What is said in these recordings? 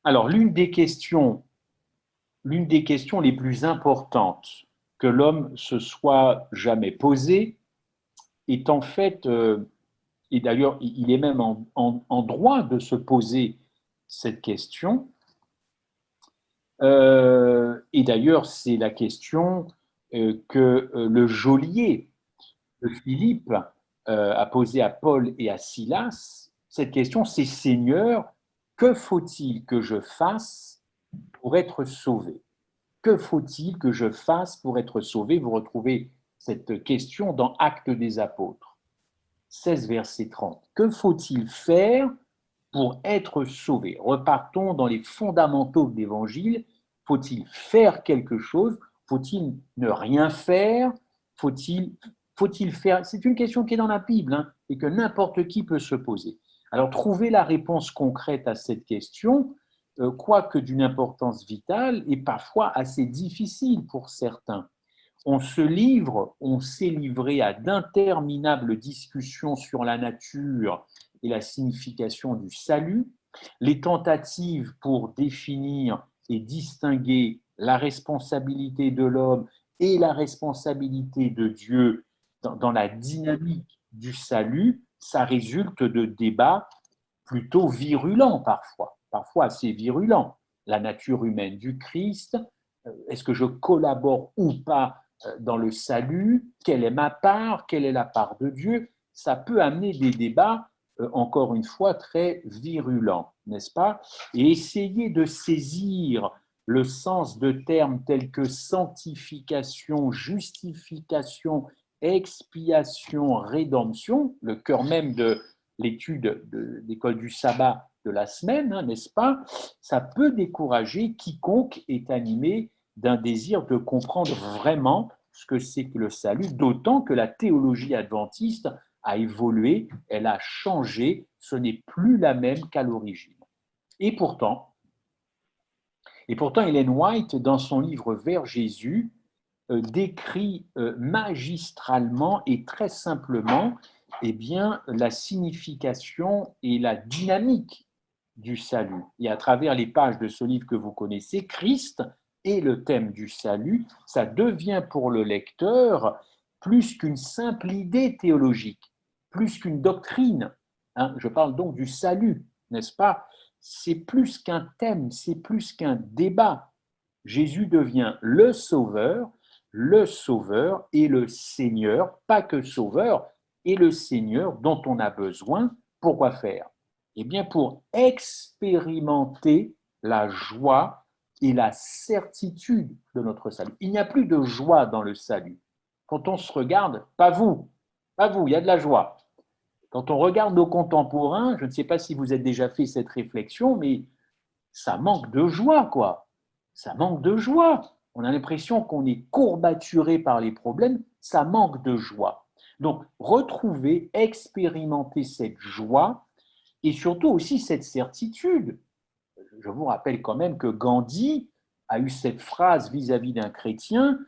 Alors, l'une des questions les plus importantes que l'homme se soit jamais posée est en fait, et d'ailleurs il est même en droit de se poser cette question, et d'ailleurs c'est la question que le geôlier de Philippe a posée à Paul et à Silas. Cette question, c'est Seigneur, que faut-il que je fasse pour être sauvé? Que faut-il que je fasse pour être sauvé? Vous retrouvez cette question dans Actes des Apôtres, 16, verset 30. Que faut-il faire pour être sauvé? Repartons dans les fondamentaux de l'Évangile. Faut-il faire quelque chose? Faut-il ne rien faire? Faut-il faut-il faire? C'est une question qui est dans la Bible, hein, et que n'importe qui peut se poser. Alors, trouver la réponse concrète à cette question, quoique d'une importance vitale, est parfois assez difficile pour certains. On s'est livré à d'interminables discussions sur la nature et la signification du salut, les tentatives pour définir et distinguer la responsabilité de l'homme et la responsabilité de Dieu dans la dynamique du salut, ça résulte de débats plutôt virulents parfois, parfois assez virulents. La nature humaine du Christ, est-ce que je collabore ou pas dans le salut? Quelle est ma part? Quelle est la part de Dieu? Ça peut amener des débats, encore une fois, très virulents, n'est-ce pas? Et essayer de saisir le sens de termes tels que sanctification, justification, expiation, rédemption, le cœur même de l'étude de l'école du sabbat de la semaine, hein, n'est-ce pas? Ça peut décourager quiconque est animé d'un désir de comprendre vraiment ce que c'est que le salut, d'autant que la théologie adventiste a évolué, elle a changé, ce n'est plus la même qu'à l'origine. Et pourtant, Ellen White, dans son livre Vers Jésus, décrit magistralement et très simplement eh bien, la signification et la dynamique du salut. Et à travers les pages de ce livre que vous connaissez, Christ et le thème du salut, ça devient pour le lecteur plus qu'une simple idée théologique, plus qu'une doctrine. Hein. Je parle donc du salut, n'est-ce pas? C'est plus qu'un thème, c'est plus qu'un débat. Jésus devient le Sauveur et le Seigneur, pas que Sauveur, et le Seigneur dont on a besoin. Pourquoi faire? Eh bien, pour expérimenter la joie et la certitude de notre salut. Il n'y a plus de joie dans le salut. Quand on se regarde, pas vous, il y a de la joie. Quand on regarde nos contemporains, je ne sais pas si vous avez déjà fait cette réflexion, mais ça manque de joie, quoi. Ça manque de joie. On a l'impression qu'on est courbaturé par les problèmes, ça manque de joie. Donc, retrouver, expérimenter cette joie et surtout aussi cette certitude. Je vous rappelle quand même que Gandhi a eu cette phrase vis-à-vis d'un chrétien,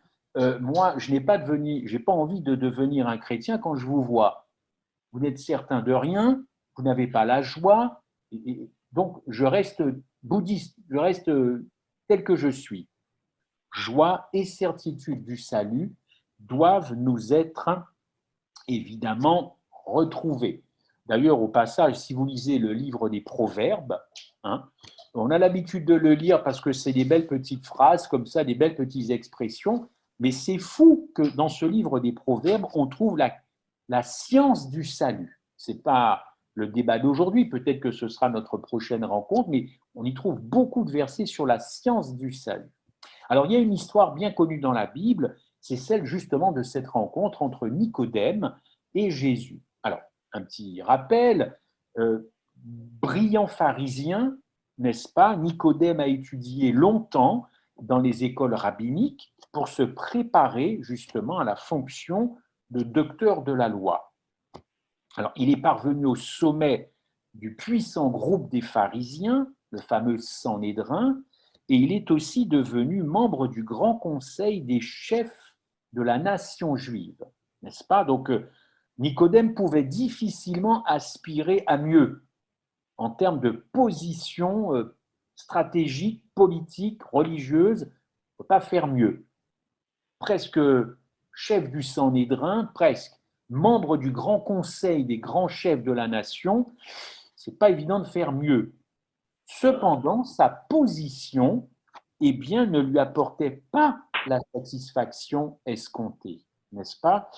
moi, je n'ai pas j'ai pas envie de devenir un chrétien quand je vous vois. Vous n'êtes certain de rien, vous n'avez pas la joie, et donc je reste bouddhiste, je reste tel que je suis. Joie et certitude du salut doivent nous être évidemment retrouvés. D'ailleurs, au passage, si vous lisez le livre des Proverbes, hein, on a l'habitude de le lire parce que c'est des belles petites phrases comme ça, des belles petites expressions, mais c'est fou que dans ce livre des Proverbes, on trouve la science du salut. Ce n'est pas le débat d'aujourd'hui, peut-être que ce sera notre prochaine rencontre, mais on y trouve beaucoup de versets sur la science du salut. Alors, il y a une histoire bien connue dans la Bible, c'est celle justement de cette rencontre entre Nicodème et Jésus. Alors, un petit rappel, brillant pharisien, n'est-ce pas? Nicodème a étudié longtemps dans les écoles rabbiniques pour se préparer justement à la fonction de docteur de la loi. Alors, il est parvenu au sommet du puissant groupe des pharisiens, le fameux Sanhédrin, et il est aussi devenu membre du grand conseil des chefs de la nation juive, n'est-ce pas? Donc, Nicodème pouvait difficilement aspirer à mieux en termes de position stratégique, politique, religieuse, on ne peut pas faire mieux. Presque chef du Sanhédrin, presque membre du grand conseil des grands chefs de la nation, c'est pas évident de faire mieux. Cependant, sa position, eh bien, ne lui apportait pas la satisfaction escomptée, n'est-ce pas?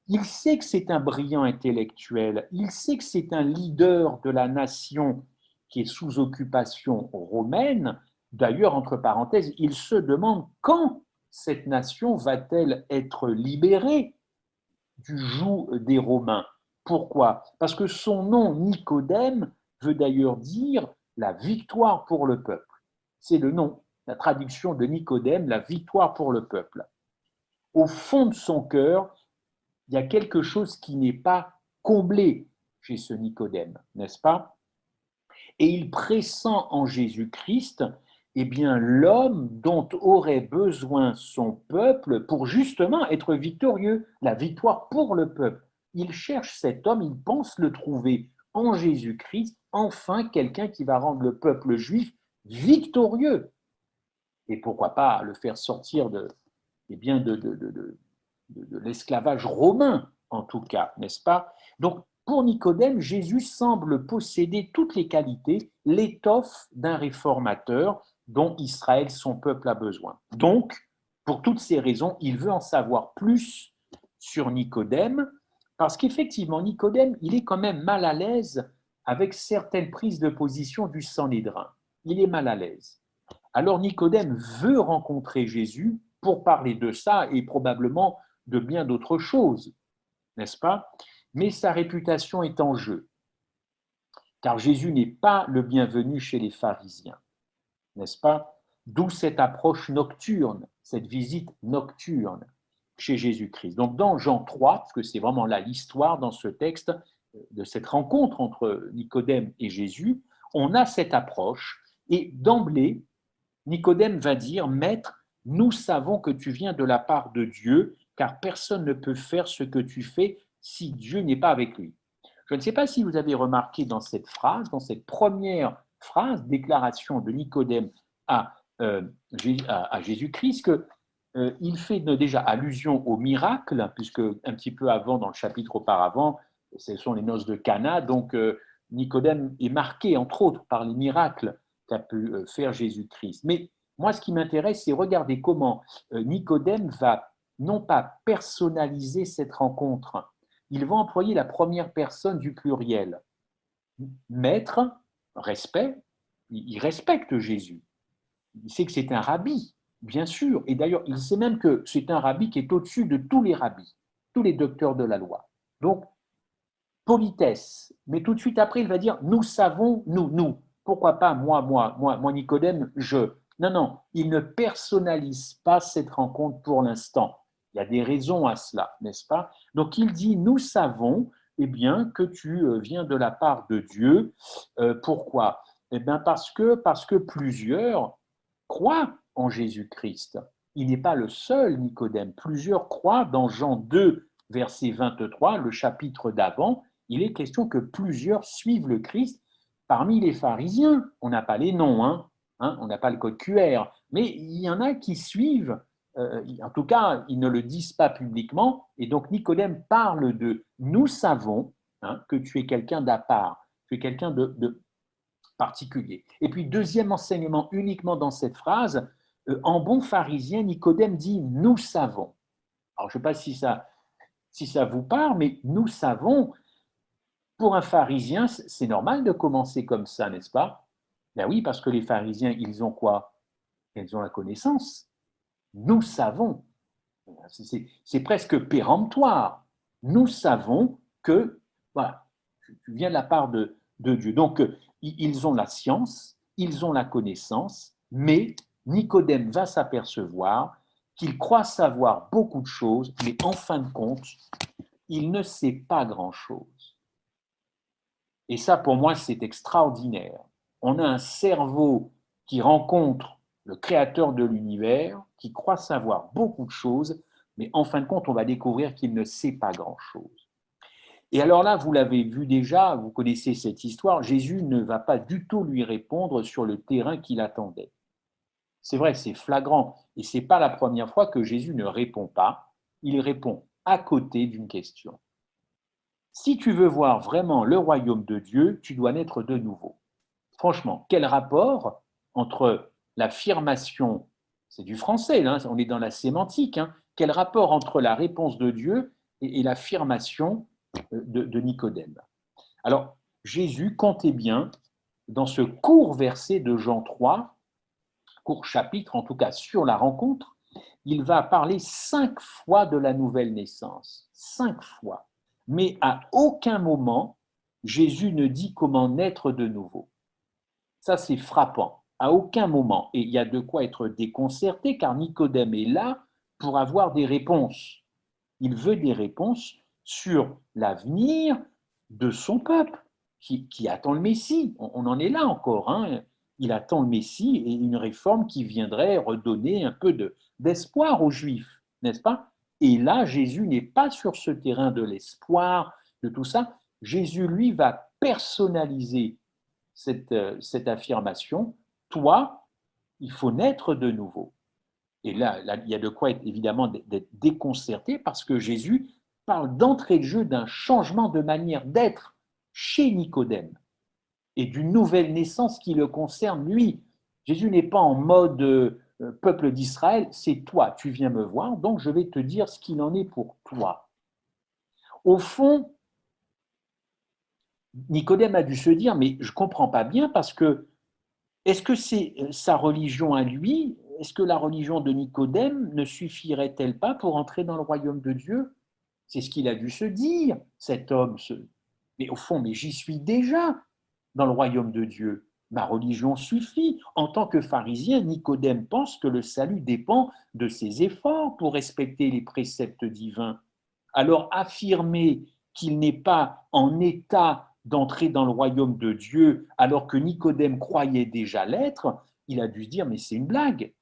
Il sait que c'est un brillant intellectuel, il sait que c'est un leader de la nation qui est sous occupation romaine. D'ailleurs, entre parenthèses, il se demande quand cette nation va-t-elle être libérée du joug des Romains. Pourquoi? Parce que son nom, Nicodème, veut d'ailleurs dire la victoire pour le peuple. C'est le nom, la traduction de Nicodème, la victoire pour le peuple. Au fond de son cœur, il y a quelque chose qui n'est pas comblé chez ce Nicodème, n'est-ce pas? Et il pressent en Jésus-Christ eh bien, l'homme dont aurait besoin son peuple pour justement être victorieux, la victoire pour le peuple. Il cherche cet homme, il pense le trouver en Jésus-Christ, enfin quelqu'un qui va rendre le peuple juif victorieux. Et pourquoi pas le faire sortir eh bien de l'esclavage romain, en tout cas, n'est-ce pas? Donc, pour Nicodème, Jésus semble posséder toutes les qualités, l'étoffe d'un réformateur dont Israël, son peuple, a besoin. Donc, pour toutes ces raisons, il veut en savoir plus sur Nicodème, parce qu'effectivement, Nicodème, il est quand même mal à l'aise avec certaines prises de position du Sanhédrin. Il est mal à l'aise. Alors Nicodème veut rencontrer Jésus pour parler de ça et probablement de bien d'autres choses, n'est-ce pas? Mais sa réputation est en jeu, car Jésus n'est pas le bienvenu chez les pharisiens, n'est-ce pas? D'où cette approche nocturne, cette visite nocturne chez Jésus-Christ. Donc dans Jean 3, parce que c'est vraiment là l'histoire dans ce texte de cette rencontre entre Nicodème et Jésus, on a cette approche et d'emblée, Nicodème va dire, Maître, nous savons que tu viens de la part de Dieu, car personne ne peut faire ce que tu fais si Dieu n'est pas avec lui. Je ne sais pas si vous avez remarqué dans cette phrase, dans cette première phrase, déclaration de Nicodème à, à Jésus-Christ, qu'il fait déjà allusion au miracle, puisque un petit peu avant, dans le chapitre auparavant, ce sont les noces de Cana, donc Nicodème est marqué, entre autres, par les miracles qu'a pu faire Jésus-Christ. Mais moi, ce qui m'intéresse, c'est regarder comment Nicodème va non pas personnaliser cette rencontre, il va employer la première personne du pluriel. Maître, respect, il respecte Jésus. Il sait que c'est un rabbi, bien sûr. Et d'ailleurs, il sait même que c'est un rabbi qui est au-dessus de tous les rabbis, tous les docteurs de la loi. Donc, politesse. Mais tout de suite après, il va dire, nous savons, nous. Pourquoi pas moi, Nicodème, je. Non, non, il ne personnalise pas cette rencontre pour l'instant. Il y a des raisons à cela, n'est-ce pas? Donc il dit, nous savons, eh bien, que tu viens de la part de Dieu. Pourquoi? Eh bien, parce que plusieurs croient en Jésus-Christ. Il n'est pas le seul, Nicodème. Plusieurs croient dans Jean 2, verset 23, le chapitre d'avant. Il est question que plusieurs suivent le Christ parmi les pharisiens. On n'a pas les noms, on n'a pas le code QR, mais il y en a qui suivent, en tout cas, ils ne le disent pas publiquement, et donc Nicodème parle de « nous savons que tu es quelqu'un d'à part, tu es quelqu'un de particulier ». Et puis, deuxième enseignement uniquement dans cette phrase, en bon pharisien, Nicodème dit « nous savons ». Alors, je ne sais pas si ça vous parle, mais nous savons, pour un pharisien, c'est normal de commencer comme ça, n'est-ce pas? Ben oui, parce que les pharisiens, ils ont quoi? Ils ont la connaissance. Nous savons. C'est presque péremptoire. Nous savons que, voilà, tu viens de la part de Dieu. Donc, ils ont la science, ils ont la connaissance, mais Nicodème va s'apercevoir qu'il croit savoir beaucoup de choses, mais en fin de compte, il ne sait pas grand-chose. Et ça, pour moi, c'est extraordinaire. On a un cerveau qui rencontre le créateur de l'univers, qui croit savoir beaucoup de choses, mais en fin de compte, on va découvrir qu'il ne sait pas grand-chose. Et alors là, vous l'avez vu déjà, vous connaissez cette histoire, Jésus ne va pas du tout lui répondre sur le terrain qu'il attendait. C'est vrai, c'est flagrant. Et ce n'est pas la première fois que Jésus ne répond pas. Il répond à côté d'une question. Si tu veux voir vraiment le royaume de Dieu, tu dois naître de nouveau. Franchement, quel rapport entre l'affirmation, c'est du français, là, on est dans la sémantique, hein, quel rapport entre la réponse de Dieu et l'affirmation de Nicodème? Alors, Jésus, comptez bien, dans ce court verset de Jean 3, court chapitre, en tout cas sur la rencontre, il va parler 5 fois de la nouvelle naissance. 5 fois. Mais à aucun moment, Jésus ne dit comment naître de nouveau. Ça, c'est frappant. À aucun moment. Et il y a de quoi être déconcerté, car Nicodème est là pour avoir des réponses. Il veut des réponses sur l'avenir de son peuple, qui attend le Messie. On en est là encore. Hein. Il attend le Messie et une réforme qui viendrait redonner un peu d'espoir aux Juifs, n'est-ce pas? Et là, Jésus n'est pas sur ce terrain de l'espoir, de tout ça. Jésus, lui, va personnaliser cette affirmation. Toi, il faut naître de nouveau. Et là, il y a de quoi être évidemment d'être déconcerté parce que Jésus parle d'entrée de jeu d'un changement de manière d'être chez Nicodème et d'une nouvelle naissance qui le concerne lui. Jésus n'est pas en mode peuple d'Israël, c'est toi, tu viens me voir, donc je vais te dire ce qu'il en est pour toi. Au fond, Nicodème a dû se dire, mais je ne comprends pas bien parce que est-ce que c'est sa religion à lui? Est-ce que la religion de Nicodème ne suffirait-elle pas pour entrer dans le royaume de Dieu? C'est ce qu'il a dû se dire, cet homme. Mais au fond, mais j'y suis déjà dans le royaume de Dieu. Ma religion suffit. En tant que pharisien, Nicodème pense que le salut dépend de ses efforts pour respecter les préceptes divins. Alors affirmer qu'il n'est pas en état d'entrer dans le royaume de Dieu alors que Nicodème croyait déjà l'être, il a dû se dire mais c'est une blague.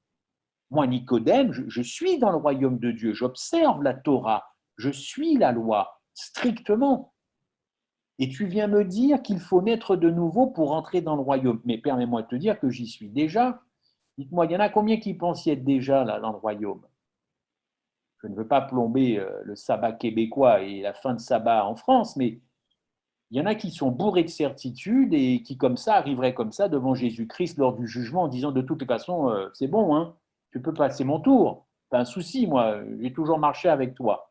Moi, Nicodème, je suis dans le royaume de Dieu, j'observe la Torah, je suis la loi strictement. Et tu viens me dire qu'il faut naître de nouveau pour entrer dans le royaume. Mais permets-moi de te dire que j'y suis déjà. Dites-moi, il y en a combien qui pensent y être déjà là dans le royaume? Je ne veux pas plomber le sabbat québécois et la fin de sabbat en France, mais il y en a qui sont bourrés de certitude et qui, comme ça, arriveraient comme ça devant Jésus-Christ lors du jugement en disant de toute façon, c'est bon, hein, tu peux passer mon tour. Pas un souci, moi, j'ai toujours marché avec toi.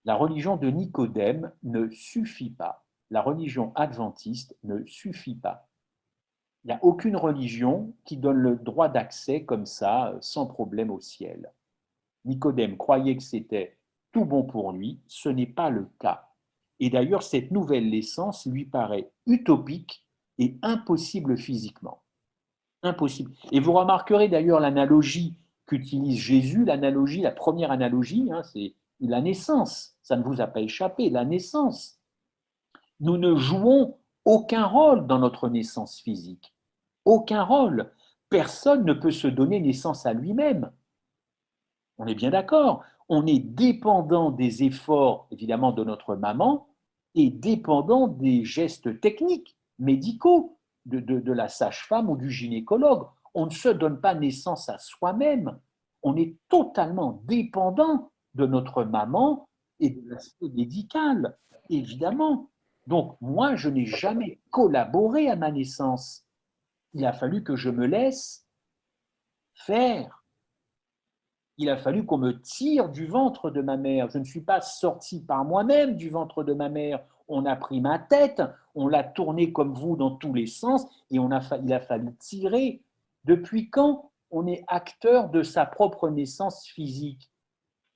La religion de Nicodème ne suffit pas. La religion adventiste ne suffit pas. Il n'y a aucune religion qui donne le droit d'accès comme ça, sans problème au ciel. Nicodème croyait que c'était tout bon pour lui, ce n'est pas le cas. Et d'ailleurs, cette nouvelle naissance lui paraît utopique et impossible physiquement. Impossible. Et vous remarquerez d'ailleurs l'analogie qu'utilise Jésus, l'analogie, la première analogie, hein, c'est la naissance. Ça ne vous a pas échappé, la naissance. Nous ne jouons aucun rôle dans notre naissance physique. Aucun rôle. Personne ne peut se donner naissance à lui-même. On est bien d'accord. On est dépendant des efforts, évidemment, de notre maman et dépendant des gestes techniques, médicaux, de la sage-femme ou du gynécologue. On ne se donne pas naissance à soi-même. On est totalement dépendant de notre maman et de l'aspect médical, évidemment. Donc, moi, je n'ai jamais collaboré à ma naissance. Il a fallu que je me laisse faire. Il a fallu qu'on me tire du ventre de ma mère. Je ne suis pas sorti par moi-même du ventre de ma mère. On a pris ma tête, on l'a tournée comme vous dans tous les sens et il a fallu tirer. Depuis quand on est acteur de sa propre naissance physique?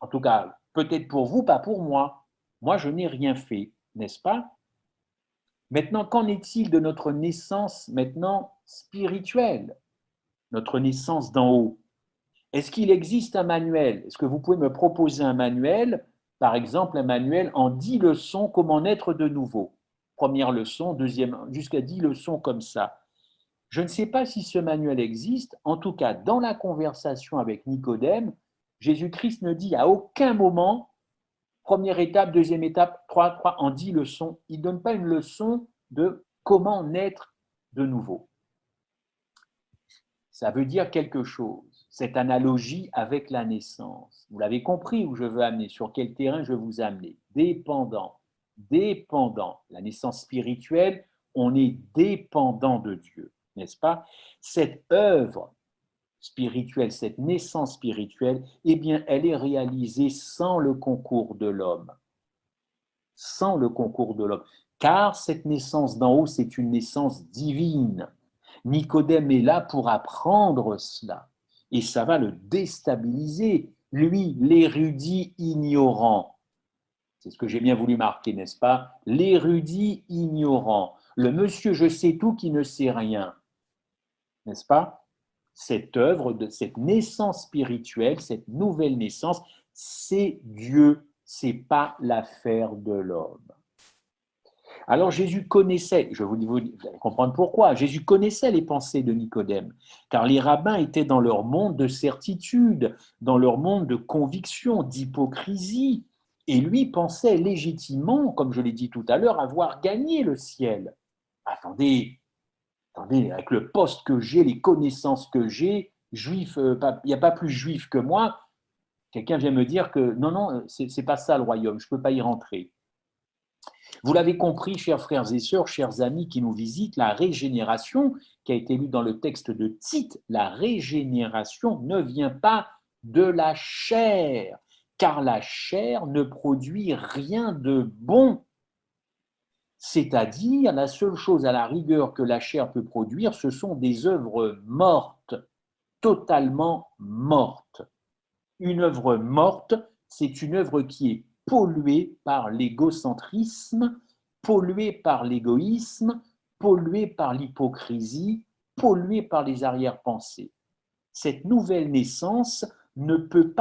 En tout cas, peut-être pour vous, pas pour moi. Moi, je n'ai rien fait, n'est-ce pas? Maintenant, qu'en est-il de notre naissance maintenant spirituelle, notre naissance d'en haut? Est-ce qu'il existe un manuel? Est-ce que vous pouvez me proposer un manuel, par exemple un manuel en 10 leçons, comment naître de nouveau? Première leçon, deuxième, jusqu'à 10 leçons comme ça. Je ne sais pas si ce manuel existe. En tout cas, dans la conversation avec Nicodème, Jésus-Christ ne dit à aucun moment Première étape, deuxième étape, trois, en 10 leçons. Il ne donne pas une leçon de comment naître de nouveau. Ça veut dire quelque chose, cette analogie avec la naissance. Vous l'avez compris où je veux amener, sur quel terrain je veux vous amener. Dépendant, dépendant. La naissance spirituelle, on est dépendant de Dieu, n'est-ce pas? Cette œuvre spirituelle, cette naissance spirituelle, eh bien, elle est réalisée sans le concours de l'homme. Sans le concours de l'homme. Car cette naissance d'en haut, c'est une naissance divine. Nicodème est là pour apprendre cela. Et ça va le déstabiliser. Lui, l'érudit ignorant. C'est ce que j'ai bien voulu marquer, n'est-ce pas? L'érudit ignorant. Le monsieur je sais tout qui ne sait rien. N'est-ce pas? Cette œuvre, cette naissance spirituelle, cette nouvelle naissance, c'est Dieu, c'est pas l'affaire de l'homme. Alors Jésus connaissait, vous allez comprendre pourquoi, Jésus connaissait les pensées de Nicodème, car les rabbins étaient dans leur monde de certitude, dans leur monde de conviction, d'hypocrisie, et lui pensait légitimement, comme je l'ai dit tout à l'heure, avoir gagné le ciel. Attendez, avec le poste que j'ai, les connaissances que j'ai, juif, il n'y a pas plus juif que moi, quelqu'un vient me dire que non, c'est pas ça le royaume, je ne peux pas y rentrer. Vous l'avez compris, chers frères et sœurs, chers amis qui nous visitent, la régénération, qui a été lue dans le texte de Tite, la régénération ne vient pas de la chair, car la chair ne produit rien de bon. C'est-à-dire, la seule chose à la rigueur que la chair peut produire, ce sont des œuvres mortes, totalement mortes. Une œuvre morte, c'est une œuvre qui est polluée par l'égocentrisme, polluée par l'égoïsme, polluée par l'hypocrisie, polluée par les arrière-pensées. Cette nouvelle naissance ne peut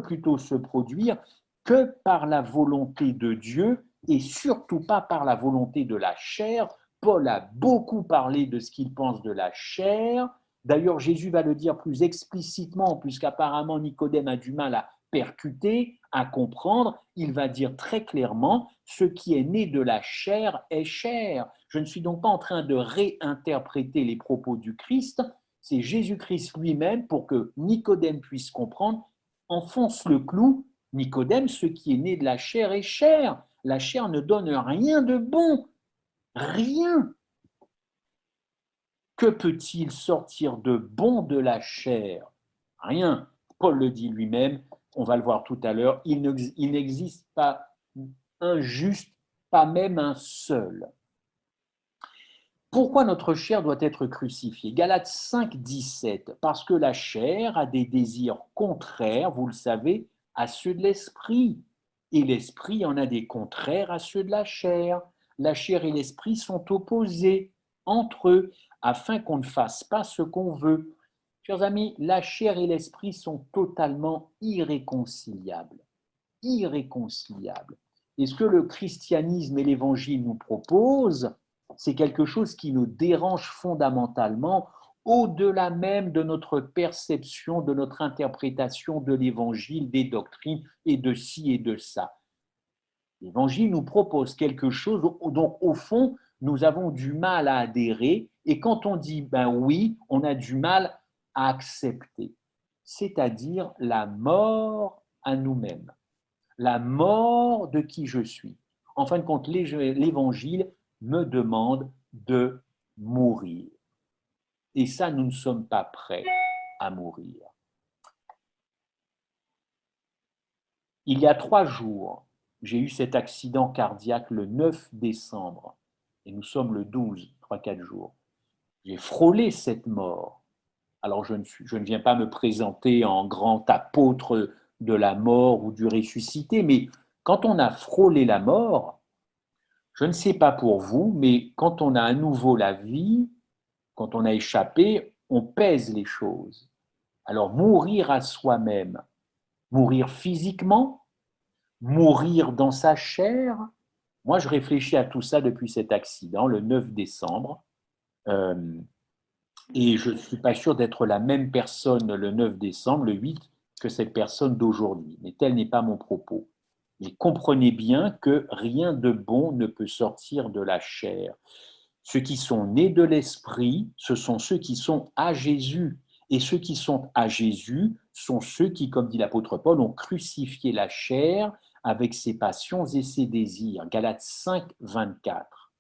plutôt se produire que par la volonté de Dieu et surtout pas par la volonté de la chair. Paul a beaucoup parlé de ce qu'il pense de la chair. D'ailleurs, Jésus va le dire plus explicitement, puisqu'apparemment Nicodème a du mal à percuter, à comprendre. Il va dire très clairement, ce qui est né de la chair est chair. Je ne suis donc pas en train de réinterpréter les propos du Christ, c'est Jésus-Christ lui-même, pour que Nicodème puisse comprendre, enfonce le clou. Nicodème, ce qui est né de la chair est chair. La chair ne donne rien de bon. Rien. Que peut-il sortir de bon de la chair? Rien. Paul le dit lui-même, on va le voir tout à l'heure, il n'existe pas un juste, pas même un seul. Pourquoi notre chair doit être crucifiée? Galates 5, 17. Parce que la chair a des désirs contraires, vous le savez, à ceux de l'esprit. Et l'esprit en a des contraires à ceux de la chair. La chair et l'esprit sont opposés entre eux, afin qu'on ne fasse pas ce qu'on veut. Chers amis, la chair et l'esprit sont totalement irréconciliables. Irréconciliables. Et ce que le christianisme et l'évangile nous proposent, c'est quelque chose qui nous dérange fondamentalement au-delà même de notre perception, de notre interprétation de l'évangile, des doctrines et de ci et de ça. L'évangile nous propose quelque chose dont, au fond, nous avons du mal à adhérer, et quand on dit ben oui, on a du mal à accepter, c'est-à-dire la mort à nous-mêmes, la mort de qui je suis. En fin de compte, l'évangile me demande de mourir. Et ça, nous ne sommes pas prêts à mourir. Il y a 3 jours, j'ai eu cet accident cardiaque le 9 décembre, et nous sommes le 12, 3-4 jours. J'ai frôlé cette mort. Alors, je ne viens pas me présenter en grand apôtre de la mort ou du ressuscité, mais quand on a frôlé la mort, je ne sais pas pour vous, mais quand on a à nouveau la vie, quand on a échappé, on pèse les choses. Alors, mourir à soi-même, mourir physiquement, mourir dans sa chair, moi je réfléchis à tout ça depuis cet accident, le 9 décembre, et je ne suis pas sûr d'être la même personne le 9 décembre, le 8, que cette personne d'aujourd'hui. Mais tel n'est pas mon propos. Mais comprenez bien que rien de bon ne peut sortir de la chair. Ceux qui sont nés de l'esprit, ce sont ceux qui sont à Jésus. Et ceux qui sont à Jésus sont ceux qui, comme dit l'apôtre Paul, ont crucifié la chair avec ses passions et ses désirs. Galates 5, 24.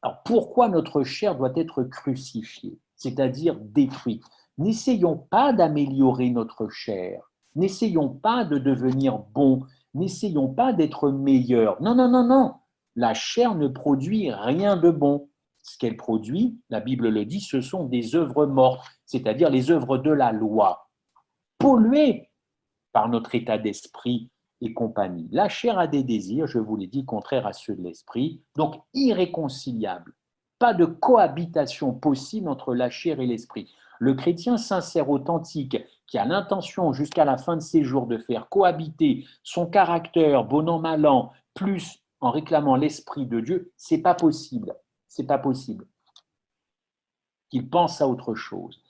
Alors pourquoi notre chair doit être crucifiée, c'est-à-dire détruite? N'essayons pas d'améliorer notre chair, n'essayons pas de devenir bon, n'essayons pas d'être meilleur. Non, non, non, non. La chair ne produit rien de bon. Ce qu'elle produit, la Bible le dit, ce sont des œuvres mortes, c'est-à-dire les œuvres de la loi, polluées par notre état d'esprit et compagnie. La chair a des désirs, je vous l'ai dit, contraires à ceux de l'esprit, donc irréconciliables. Pas de cohabitation possible entre la chair et l'esprit. Le chrétien sincère, authentique, qui a l'intention jusqu'à la fin de ses jours de faire cohabiter son caractère, bon an, mal an, plus en réclamant l'esprit de Dieu, c'est pas possible. C'est pas possible. Il pense à autre chose.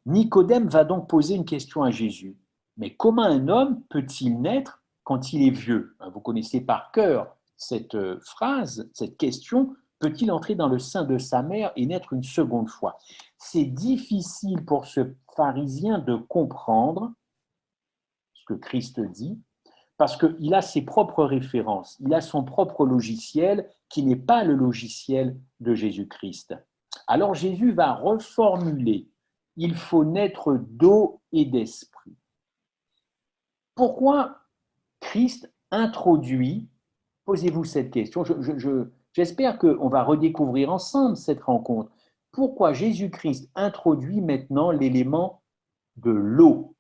Nicodème va donc poser une question à Jésus. Mais comment un homme peut-il naître quand il est vieux? Vous connaissez par cœur cette phrase, cette question. Peut-il entrer dans le sein de sa mère et naître une seconde fois? C'est difficile pour ce pharisien de comprendre ce que Christ dit, parce qu'il a ses propres références, il a son propre logiciel qui n'est pas le logiciel de Jésus-Christ. Alors Jésus va reformuler, il faut naître d'eau et d'esprit. Pourquoi Christ introduit, posez-vous cette question, j'espère qu'on va redécouvrir ensemble cette rencontre, pourquoi Jésus-Christ introduit maintenant l'élément de l'eau?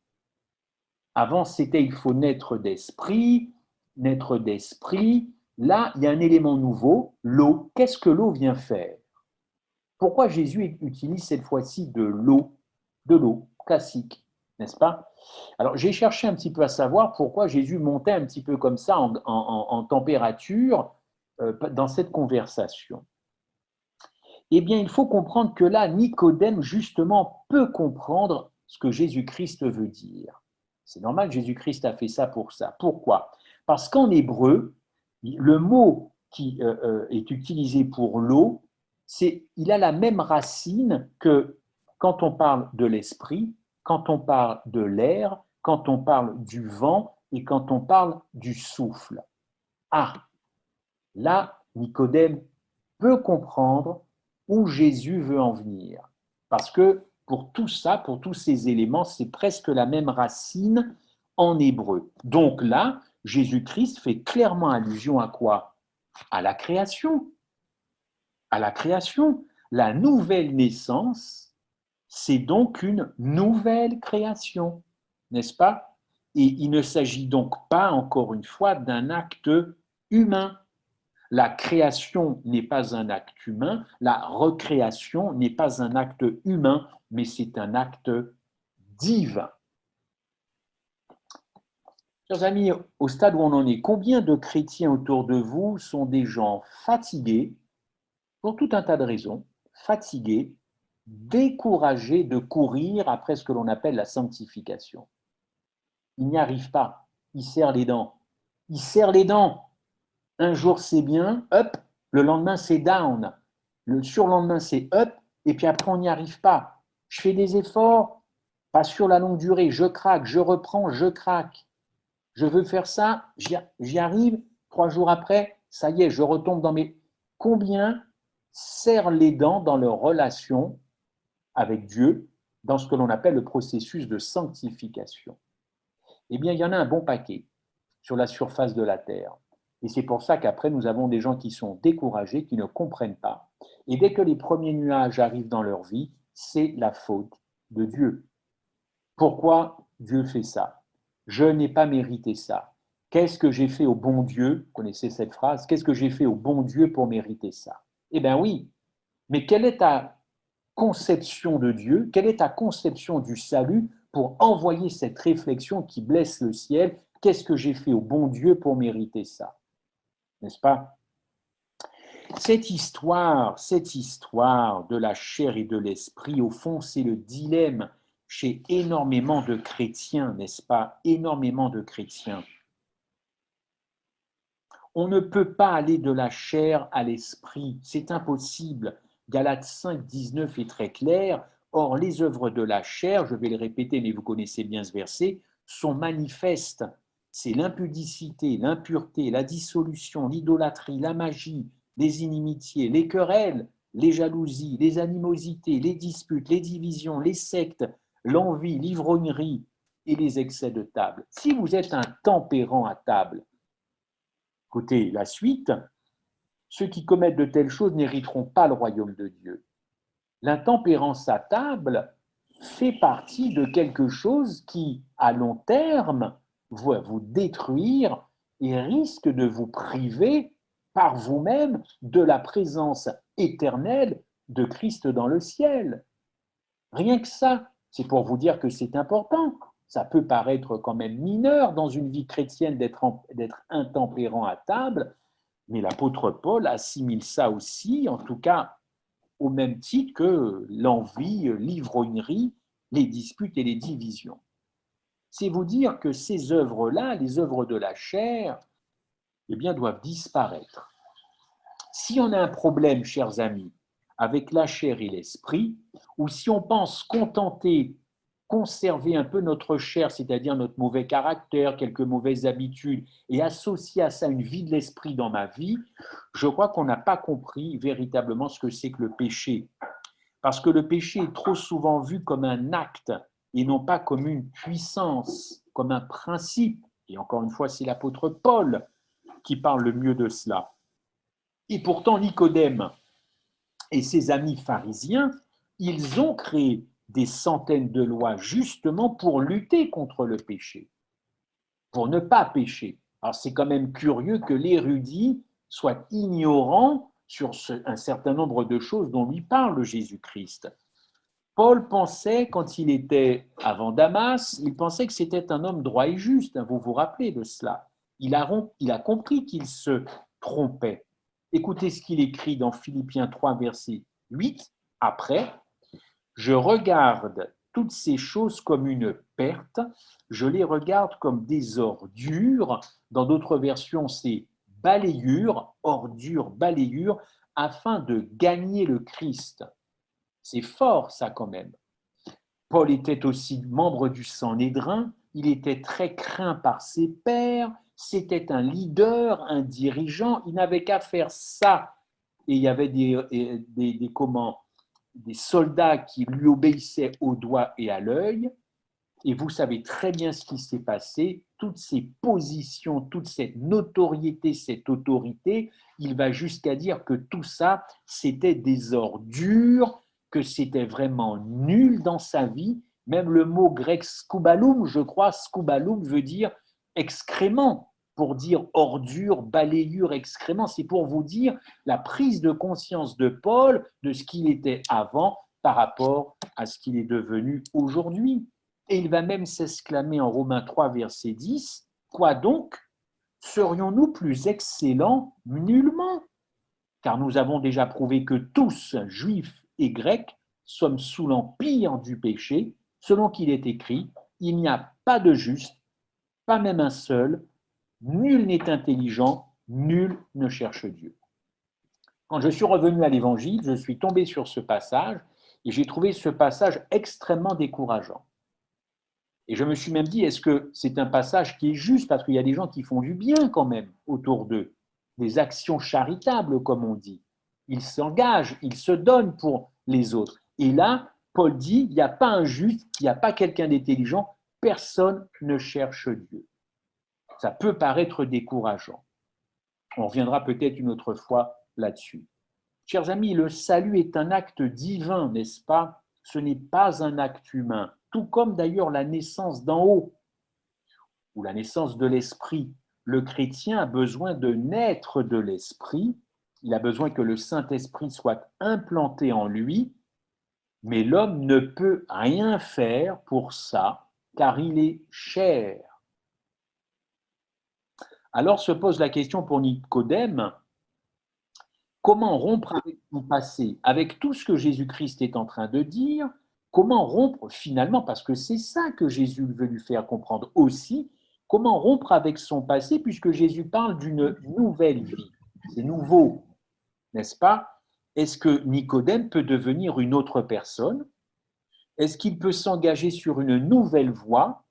Avant, c'était il faut naître d'esprit, naître d'esprit. Là, il y a un élément nouveau, l'eau. Qu'est-ce que l'eau vient faire? Pourquoi Jésus utilise cette fois-ci de l'eau classique, n'est-ce pas? Alors, j'ai cherché un petit peu à savoir pourquoi Jésus montait un petit peu comme ça en température dans cette conversation. Eh bien, il faut comprendre que là, Nicodème, justement, peut comprendre ce que Jésus-Christ veut dire. C'est normal, Jésus-Christ a fait ça pour ça. Pourquoi? Parce qu'en hébreu, le mot qui est utilisé pour l'eau, il a la même racine que quand on parle de l'esprit, quand on parle de l'air, quand on parle du vent et quand on parle du souffle. Ah, là, Nicodème peut comprendre où Jésus veut en venir. Parce que pour tout ça, pour tous ces éléments, c'est presque la même racine en hébreu. Donc là, Jésus-Christ fait clairement allusion à quoi? À la création. À la création. La nouvelle naissance, c'est donc une nouvelle création, n'est-ce pas? Et il ne s'agit donc pas, encore une fois, d'un acte humain. La création n'est pas un acte humain, la recréation n'est pas un acte humain, mais c'est un acte divin. Chers amis, au stade où on en est, combien de chrétiens autour de vous sont des gens fatigués, pour tout un tas de raisons, fatigués, découragés de courir après ce que l'on appelle la sanctification? Ils n'y arrivent pas, ils serrent les dents. Ils serrent les dents. Un jour c'est bien, up, le lendemain c'est down. Le surlendemain, c'est up, et puis après, on n'y arrive pas. Je fais des efforts, pas sur la longue durée, je craque, je reprends, je craque. Je veux faire ça, j'y arrive, 3 jours après, ça y est, je retombe dans mes... Combien serrent les dents dans leur relation avec Dieu, dans ce que l'on appelle le processus de sanctification? Eh bien, il y en a un bon paquet sur la surface de la terre. Et c'est pour ça qu'après, nous avons des gens qui sont découragés, qui ne comprennent pas. Et dès que les premiers nuages arrivent dans leur vie, c'est la faute de Dieu. Pourquoi Dieu fait ça? Je n'ai pas mérité ça. Qu'est-ce que j'ai fait au bon Dieu? Vous connaissez cette phrase? Qu'est-ce que j'ai fait au bon Dieu pour mériter ça? Eh bien oui, mais quelle est ta conception de Dieu? Quelle est ta conception du salut pour envoyer cette réflexion qui blesse le ciel? Qu'est-ce que j'ai fait au bon Dieu pour mériter ça? N'est-ce pas? Cette histoire de la chair et de l'esprit, au fond, c'est le dilemme chez énormément de chrétiens, n'est-ce pas? Énormément de chrétiens. On ne peut pas aller de la chair à l'esprit, c'est impossible. Galates 5, 19 est très clair. Or, les œuvres de la chair, je vais le répéter, mais vous connaissez bien ce verset, sont manifestes. C'est l'impudicité, l'impureté, la dissolution, l'idolâtrie, la magie, les inimitiés, les querelles, les jalousies, les animosités, les disputes, les divisions, les sectes, l'envie, l'ivrognerie et les excès de table. Si vous êtes un tempérant à table, écoutez la suite, ceux qui commettent de telles choses n'hériteront pas le royaume de Dieu. L'intempérance à table fait partie de quelque chose qui, à long terme, va vous détruire et risque de vous priver par vous-même de la présence éternelle de Christ dans le ciel. Rien que ça, c'est pour vous dire que c'est important. Ça peut paraître quand même mineur dans une vie chrétienne d'être intempérant à table, mais l'apôtre Paul assimile ça aussi, en tout cas au même titre que l'envie, l'ivrognerie, les disputes et les divisions. C'est vous dire que ces œuvres-là, les œuvres de la chair, eh bien, doivent disparaître. Si on a un problème, chers amis, avec la chair et l'esprit, ou si on pense contenter, conserver un peu notre chair, c'est-à-dire notre mauvais caractère, quelques mauvaises habitudes, et associer à ça une vie de l'esprit dans ma vie, je crois qu'on n'a pas compris véritablement ce que c'est que le péché. Parce que le péché est trop souvent vu comme un acte et non pas comme une puissance, comme un principe. Et encore une fois, c'est l'apôtre Paul qui parle le mieux de cela. Et pourtant, Nicodème et ses amis pharisiens, ils ont créé des centaines de lois justement pour lutter contre le péché, pour ne pas pécher. Alors c'est quand même curieux que l'érudit soit ignorant sur un certain nombre de choses dont lui parle Jésus-Christ. Paul pensait, quand il était avant Damas, il pensait que c'était un homme droit et juste, vous vous rappelez de cela. Il a compris qu'il se trompait. Écoutez ce qu'il écrit dans Philippiens 3, verset 8. Après, je regarde toutes ces choses comme une perte, je les regarde comme des ordures. Dans d'autres versions, c'est balayures, ordures, balayures, afin de gagner le Christ. C'est fort, ça, quand même. Paul était aussi membre du Sanhédrin, il était très craint par ses pairs, c'était un leader, un dirigeant, il n'avait qu'à faire ça. Et il y avait des soldats qui lui obéissaient au doigt et à l'œil. Et vous savez très bien ce qui s'est passé, toutes ces positions, toute cette notoriété, cette autorité, il va jusqu'à dire que tout ça, c'était des ordures, que c'était vraiment nul dans sa vie. Même le mot grec skoubalum, je crois, skoubalum veut dire excrément, pour dire ordure, balayure, excrément. C'est pour vous dire la prise de conscience de Paul de ce qu'il était avant par rapport à ce qu'il est devenu aujourd'hui. Et il va même s'exclamer en Romains 3, verset 10, « Quoi donc? Serions-nous plus excellents? Nullement, car nous avons déjà prouvé que tous, juifs et grecs, sommes sous l'empire du péché, selon qu'il est écrit, il n'y a pas de juste, pas même un seul, nul n'est intelligent, nul ne cherche Dieu. » Quand je suis revenu à l'Évangile, je suis tombé sur ce passage et j'ai trouvé ce passage extrêmement décourageant. Et je me suis même dit, est-ce que c'est un passage qui est juste? Parce qu'il y a des gens qui font du bien quand même autour d'eux, des actions charitables, comme on dit. Ils s'engagent, ils se donnent pour les autres. Et là, Paul dit, il n'y a pas un juste, il n'y a pas quelqu'un d'intelligent, personne ne cherche Dieu. Ça peut paraître décourageant. On reviendra peut-être une autre fois là-dessus. Chers amis, le salut est un acte divin, n'est-ce pas? Ce n'est pas un acte humain, tout comme d'ailleurs la naissance d'en haut ou la naissance de l'esprit. Le chrétien a besoin de naître de l'esprit, il a besoin que le Saint-Esprit soit implanté en lui, mais l'homme ne peut rien faire pour ça, car il est chair. Alors se pose la question pour Nicodème, comment rompre avec son passé? Avec tout ce que Jésus-Christ est en train de dire, comment rompre finalement, parce que c'est ça que Jésus veut lui faire comprendre aussi, comment rompre avec son passé, puisque Jésus parle d'une nouvelle vie. C'est nouveau, n'est-ce pas? Est-ce que Nicodème peut devenir une autre personne? Est-ce qu'il peut s'engager sur une nouvelle voie,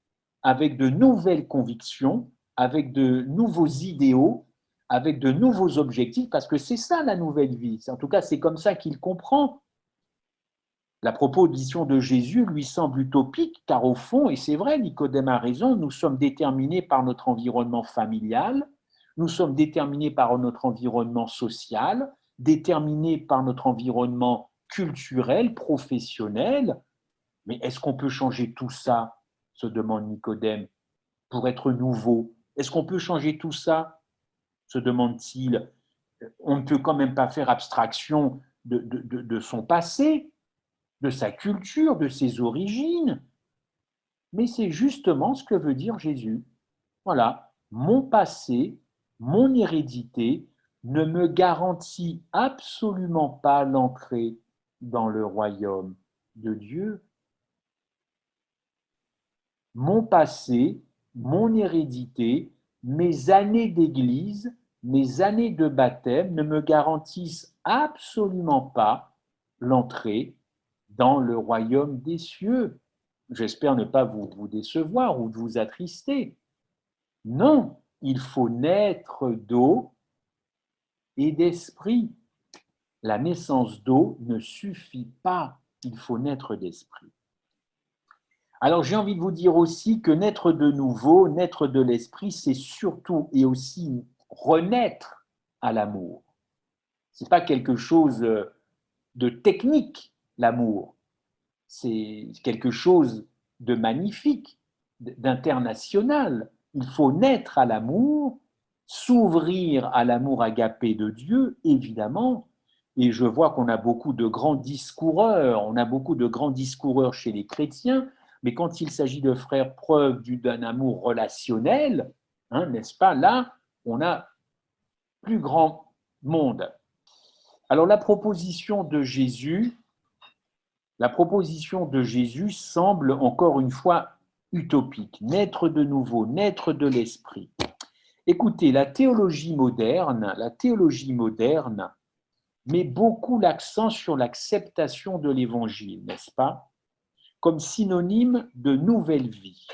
avec de nouvelles convictions, avec de nouveaux idéaux, avec de nouveaux objectifs? Parce que c'est ça la nouvelle vie. En tout cas, c'est comme ça qu'il comprend. La proposition de Jésus lui semble utopique, car au fond, et c'est vrai, Nicodème a raison, nous sommes déterminés par notre environnement familial, nous sommes déterminés par notre environnement social, déterminés par notre environnement culturel, professionnel. Mais est-ce qu'on peut changer tout ça, se demande Nicodème, pour être nouveau? Est-ce qu'on peut changer tout ça, se demande-t-il? On ne peut quand même pas faire abstraction de son passé, de sa culture, de ses origines. Mais c'est justement ce que veut dire Jésus. Voilà, mon passé, mon hérédité ne me garantit absolument pas l'entrée dans le royaume de Dieu. Mon passé, mon hérédité, mes années d'église, mes années de baptême ne me garantissent absolument pas l'entrée dans le royaume des cieux. J'espère ne pas vous décevoir ou vous attrister. Non, il faut naître d'eau et d'esprit. La naissance d'eau ne suffit pas, il faut naître d'esprit. Alors j'ai envie de vous dire aussi que naître de nouveau, naître de l'esprit, c'est surtout et aussi renaître à l'amour. Ce n'est pas quelque chose de technique, l'amour. C'est quelque chose de magnifique, d'international. Il faut naître à l'amour, s'ouvrir à l'amour agapé de Dieu, évidemment. Et je vois qu'on a beaucoup de grands discoureurs, on a beaucoup de grands discoureurs chez les chrétiens, mais quand il s'agit de faire preuve d'un amour relationnel, hein, n'est-ce pas, là, on a plus grand monde. Alors la proposition de Jésus semble encore une fois utopique, naître de nouveau, naître de l'esprit. Écoutez, la théologie moderne met beaucoup l'accent sur l'acceptation de l'évangile, n'est-ce pas? Comme synonyme de nouvelle vie.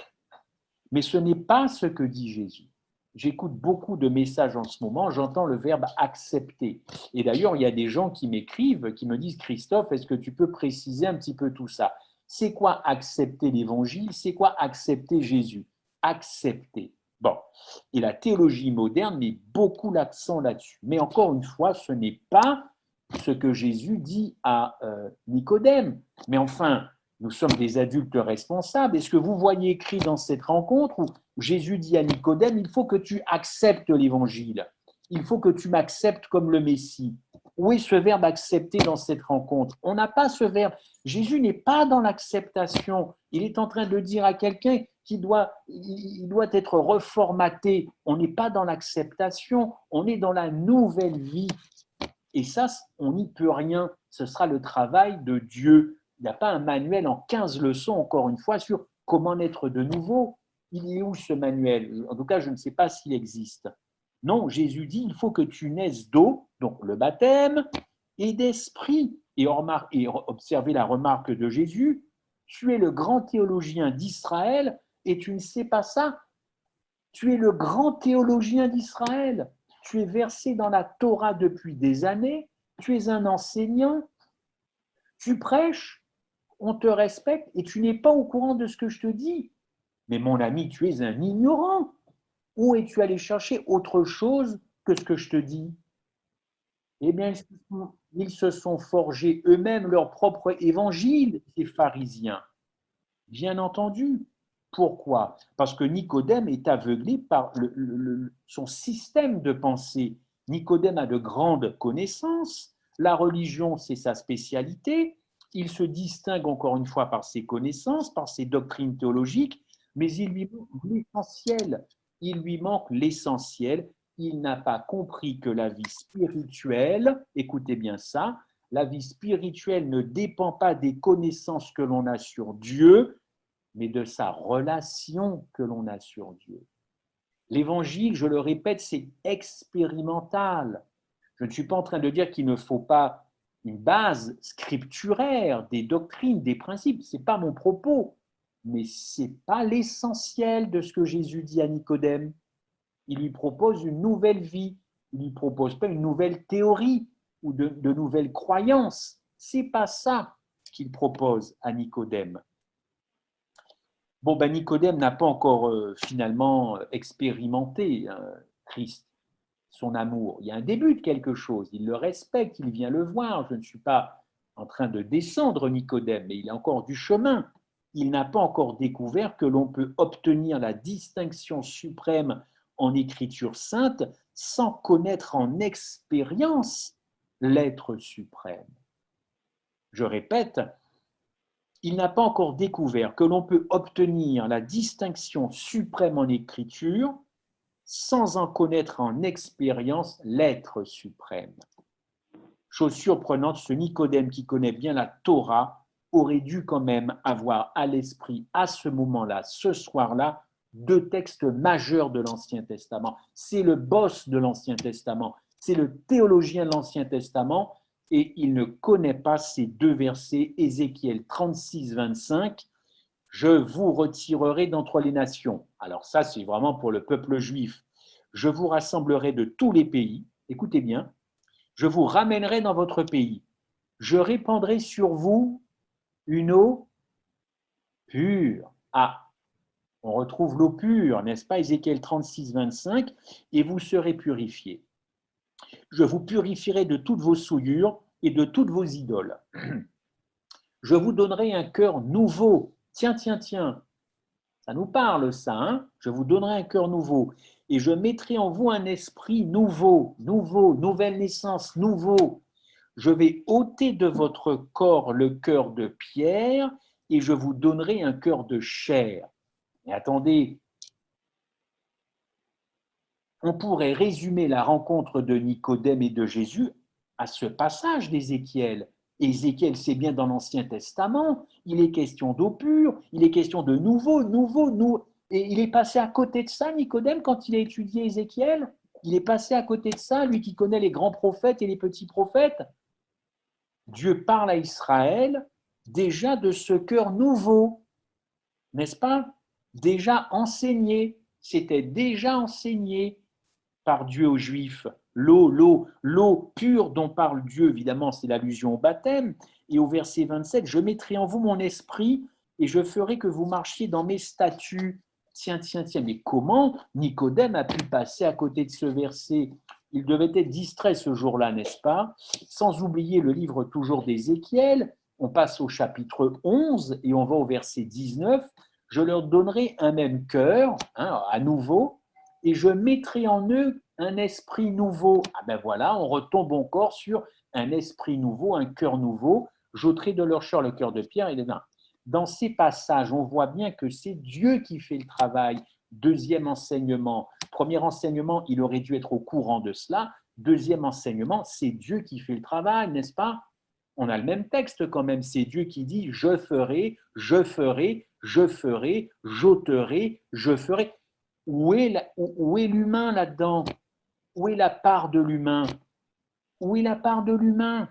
Mais ce n'est pas ce que dit Jésus. J'écoute beaucoup de messages en ce moment, j'entends le verbe accepter. Et d'ailleurs, il y a des gens qui m'écrivent, qui me disent, Christophe, est-ce que tu peux préciser un petit peu tout ça? C'est quoi accepter l'évangile? C'est quoi accepter Jésus? Accepter. Bon, et la théologie moderne met beaucoup l'accent là-dessus. Mais encore une fois, ce n'est pas ce que Jésus dit à Nicodème. Mais enfin, nous sommes des adultes responsables. Est-ce que vous voyez écrit dans cette rencontre où Jésus dit à Nicodème, il faut que tu acceptes l'évangile, il faut que tu m'acceptes comme le Messie? Où est ce verbe accepter dans cette rencontre? On n'a pas ce verbe. Jésus n'est pas dans l'acceptation. Il est en train de dire à quelqu'un il doit être reformaté. On n'est pas dans l'acceptation, on est dans la nouvelle vie. Et ça, on n'y peut rien. Ce sera le travail de Dieu. Il n'y a pas un manuel en 15 leçons, encore une fois, sur comment naître de nouveau. Il est où ce manuel? En tout cas, je ne sais pas s'il existe. Non, Jésus dit, il faut que tu naisses d'eau, donc le baptême, et d'esprit. Et observez la remarque de Jésus, tu es le grand théologien d'Israël et tu ne sais pas ça. Tu es le grand théologien d'Israël. Tu es versé dans la Torah depuis des années. Tu es un enseignant. Tu prêches. On te respecte et tu n'es pas au courant de ce que je te dis. Mais mon ami, tu es un ignorant. Où es-tu allé chercher autre chose que ce que je te dis? Eh bien, ils se sont forgés eux-mêmes leur propre évangile, ces pharisiens. Bien entendu. Pourquoi? Parce que Nicodème est aveuglé par son système de pensée. Nicodème a de grandes connaissances. La religion, c'est sa spécialité. Il se distingue encore une fois par ses connaissances, par ses doctrines théologiques, mais il lui manque l'essentiel. Il lui manque l'essentiel. Il n'a pas compris que la vie spirituelle, écoutez bien ça, La vie spirituelle ne dépend pas des connaissances que l'on a sur Dieu, mais de sa relation que l'on a sur Dieu. L'évangile, je le répète, c'est expérimental. Je ne suis pas en train de dire qu'il ne faut pas une base scripturaire, des doctrines, des principes. Ce n'est pas mon propos, mais ce n'est pas l'essentiel de ce que Jésus dit à Nicodème. Il lui propose une nouvelle vie. Il ne lui propose pas une nouvelle théorie ou de nouvelles croyances. Ce n'est pas ça qu'il propose à Nicodème. Bon, ben Nicodème n'a pas encore finalement expérimenté Christ, son amour. Il y a un début de quelque chose. Il le respecte, il vient le voir. Je ne suis pas en train de descendre Nicodème, mais il a encore du chemin. Il n'a pas encore découvert que l'on peut obtenir la distinction suprême en Écriture sainte sans connaître en expérience l'être suprême. Je répète, il n'a pas encore découvert que l'on peut obtenir la distinction suprême en Écriture sans en connaître en expérience l'être suprême. Chose surprenante, ce Nicodème qui connaît bien la Torah aurait dû quand même avoir à l'esprit, à ce moment-là, ce soir-là, deux textes majeurs de l'Ancien Testament. C'est le boss de l'Ancien Testament, c'est le théologien de l'Ancien Testament, et il ne connaît pas ces deux versets, Ézéchiel 36, 25, « Je vous retirerai d'entre les nations ». Alors ça, c'est vraiment pour le peuple juif. « Je vous rassemblerai de tous les pays », écoutez bien, « je vous ramènerai dans votre pays, je répandrai sur vous une eau pure ». Ah, on retrouve l'eau pure, n'est-ce pas, Ézéchiel 36, 25, « et vous serez purifiés. Je vous purifierai de toutes vos souillures et de toutes vos idoles. Je vous donnerai un cœur nouveau. » Tiens, tiens, tiens, ça nous parle ça, hein? Je vous donnerai un cœur nouveau. Et je mettrai en vous un esprit nouveau, nouvelle naissance, nouveau. Je vais ôter de votre corps le cœur de pierre et je vous donnerai un cœur de chair. Mais attendez, on pourrait résumer la rencontre de Nicodème et de Jésus à ce passage d'Ézéchiel. Ézéchiel, c'est bien dans l'Ancien Testament, il est question d'eau pure, il est question de nouveau. Et il est passé à côté de ça, Nicodème, quand il a étudié Ézéchiel. Il est passé à côté de ça, lui qui connaît les grands prophètes et les petits prophètes. Dieu parle à Israël déjà de ce cœur nouveau, n'est-ce pas? Déjà enseigné, c'était déjà enseigné par Dieu aux Juifs. L'eau pure dont parle Dieu, évidemment, c'est l'allusion au baptême. Et au verset 27, « Je mettrai en vous mon esprit et je ferai que vous marchiez dans mes statuts. » Tiens, mais comment Nicodème a pu passer à côté de ce verset? Il devait être distrait ce jour-là, n'est-ce pas? Sans oublier le livre toujours d'Ézéchiel, on passe au chapitre 11 et on va au verset 19. « Je leur donnerai un même cœur, à nouveau, et je mettrai en eux un esprit nouveau. » Ah ben voilà, on retombe encore sur un esprit nouveau, un cœur nouveau. J'ôterai de leur chair le cœur de pierre et de vin. Dans ces passages, on voit bien que c'est Dieu qui fait le travail. Deuxième enseignement. Premier enseignement, il aurait dû être au courant de cela. Deuxième enseignement, c'est Dieu qui fait le travail, n'est-ce pas? On a le même texte quand même. C'est Dieu qui dit « je ferai, je ferai, je ferai, j'ôterai, je ferai ». Où est l'humain là-dedans? Où est la part de l'humain? Où est la part de l'humain?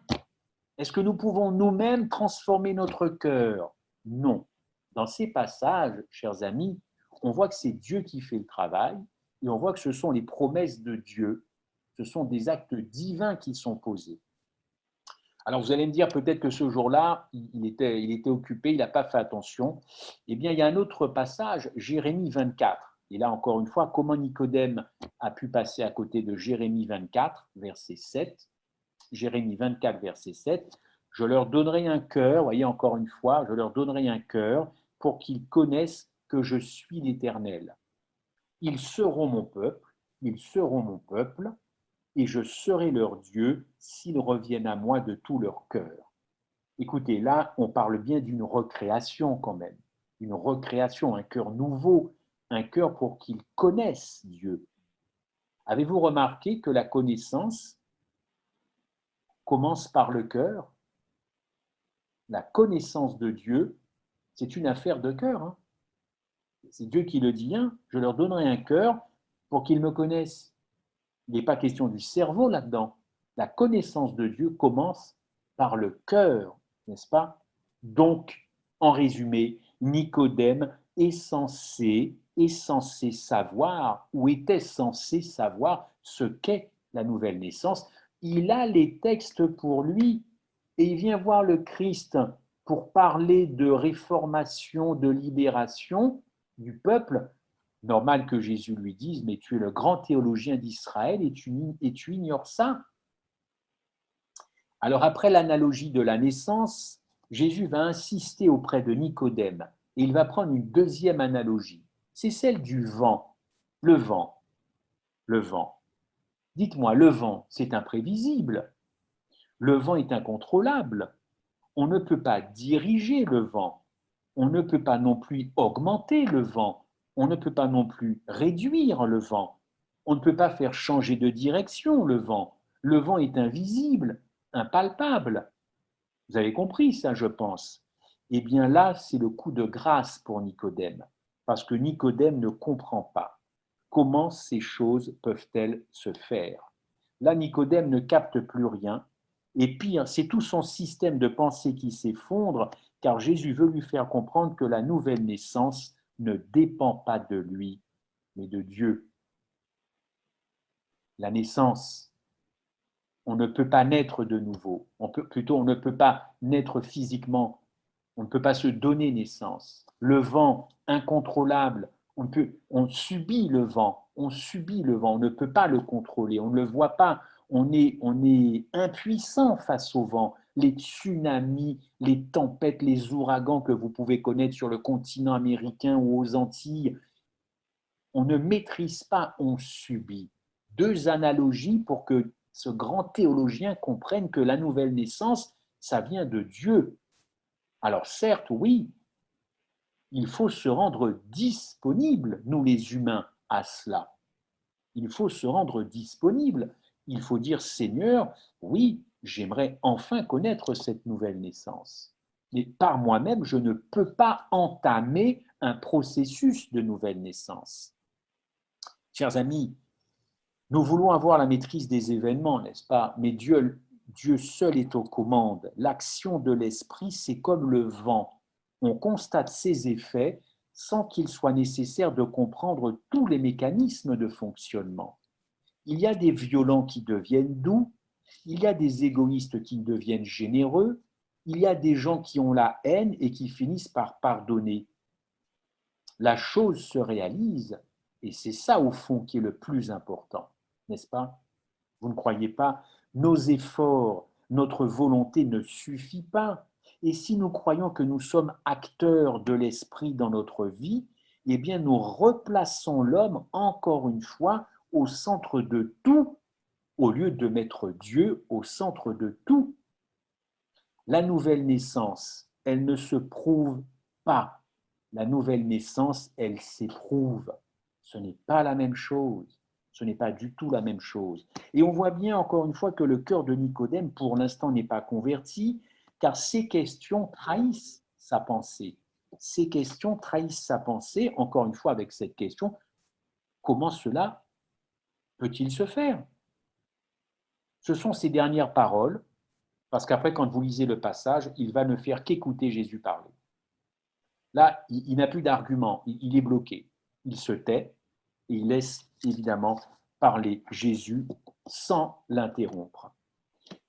Est-ce que nous pouvons nous-mêmes transformer notre cœur? Non. Dans ces passages, chers amis, on voit que c'est Dieu qui fait le travail et on voit que ce sont les promesses de Dieu, ce sont des actes divins qui sont posés. Alors vous allez me dire peut-être que ce jour-là, il était occupé, il n'a pas fait attention. Eh bien, il y a un autre passage, Jérémie 24. Et là, encore une fois, comment Nicodème a pu passer à côté de Jérémie 24, verset 7? Jérémie 24, verset 7. « Je leur donnerai un cœur, voyez encore une fois, je leur donnerai un cœur pour qu'ils connaissent que je suis l'Éternel. Ils seront mon peuple, et je serai leur Dieu s'ils reviennent à moi de tout leur cœur. » Écoutez, là, on parle bien d'une recréation quand même, une recréation, un cœur nouveau, un cœur pour qu'ils connaissent Dieu. Avez-vous remarqué que la connaissance commence par le cœur. La connaissance de Dieu, c'est une affaire de cœur. Hein. C'est Dieu qui le dit, hein, je leur donnerai un cœur pour qu'ils me connaissent. Il n'est pas question du cerveau là-dedans. La connaissance de Dieu commence par le cœur, n'est-ce pas? Donc, en résumé, Nicodème est censé savoir, ou était censé savoir ce qu'est la nouvelle naissance. Il a les textes pour lui et il vient voir le Christ pour parler de réformation, de libération du peuple. Normal que Jésus lui dise, mais tu es le grand théologien d'Israël et tu ignores ça. Alors après l'analogie de la naissance, Jésus va insister auprès de Nicodème et il va prendre une deuxième analogie. C'est celle du vent. Le vent. Le vent. Dites-moi, le vent, c'est imprévisible. Le vent est incontrôlable. On ne peut pas diriger le vent. On ne peut pas non plus augmenter le vent. On ne peut pas non plus réduire le vent. On ne peut pas faire changer de direction le vent. Le vent est invisible, impalpable. Vous avez compris ça, je pense. Eh bien là, c'est le coup de grâce pour Nicodème, parce que Nicodème ne comprend pas comment ces choses peuvent-elles se faire. Là, Nicodème ne capte plus rien, et pire, c'est tout son système de pensée qui s'effondre, car Jésus veut lui faire comprendre que la nouvelle naissance ne dépend pas de lui, mais de Dieu. La naissance, on ne peut pas naître de nouveau. On ne peut pas naître physiquement. On ne peut pas se donner naissance. Le vent incontrôlable, on subit le vent. On subit le vent. On ne peut pas le contrôler. On ne le voit pas. On est impuissant face au vent. Les tsunamis, les tempêtes, les ouragans que vous pouvez connaître sur le continent américain ou aux Antilles, on ne maîtrise pas, on subit. Deux analogies pour que ce grand théologien comprenne que la nouvelle naissance, ça vient de Dieu. Alors certes, oui, il faut se rendre disponible, nous les humains, à cela. Il faut se rendre disponible. Il faut dire, Seigneur, oui, j'aimerais enfin connaître cette nouvelle naissance. Mais par moi-même, je ne peux pas entamer un processus de nouvelle naissance. Chers amis, nous voulons avoir la maîtrise des événements, n'est-ce pas? Mais Dieu seul est aux commandes. L'action de l'esprit, c'est comme le vent. On constate ses effets sans qu'il soit nécessaire de comprendre tous les mécanismes de fonctionnement. Il y a des violents qui deviennent doux, il y a des égoïstes qui deviennent généreux, il y a des gens qui ont la haine et qui finissent par pardonner. La chose se réalise et c'est ça au fond qui est le plus important, n'est-ce pas? Vous ne croyez pas? Nos efforts, notre volonté ne suffit pas. Et si nous croyons que nous sommes acteurs de l'esprit dans notre vie, eh bien nous replaçons l'homme encore une fois au centre de tout, au lieu de mettre Dieu au centre de tout. La nouvelle naissance, elle ne se prouve pas. La nouvelle naissance, elle s'éprouve. Ce n'est pas la même chose. Ce n'est pas du tout la même chose. Et on voit bien encore une fois que le cœur de Nicodème, pour l'instant, n'est pas converti, car ces questions trahissent sa pensée. Ces questions trahissent sa pensée, encore une fois avec cette question, comment cela peut-il se faire? Ce sont ces dernières paroles, parce qu'après, quand vous lisez le passage, il va ne faire qu'écouter Jésus parler. Là, il n'a plus d'argument, il est bloqué. Il se tait et il laisse évidemment parler Jésus sans l'interrompre.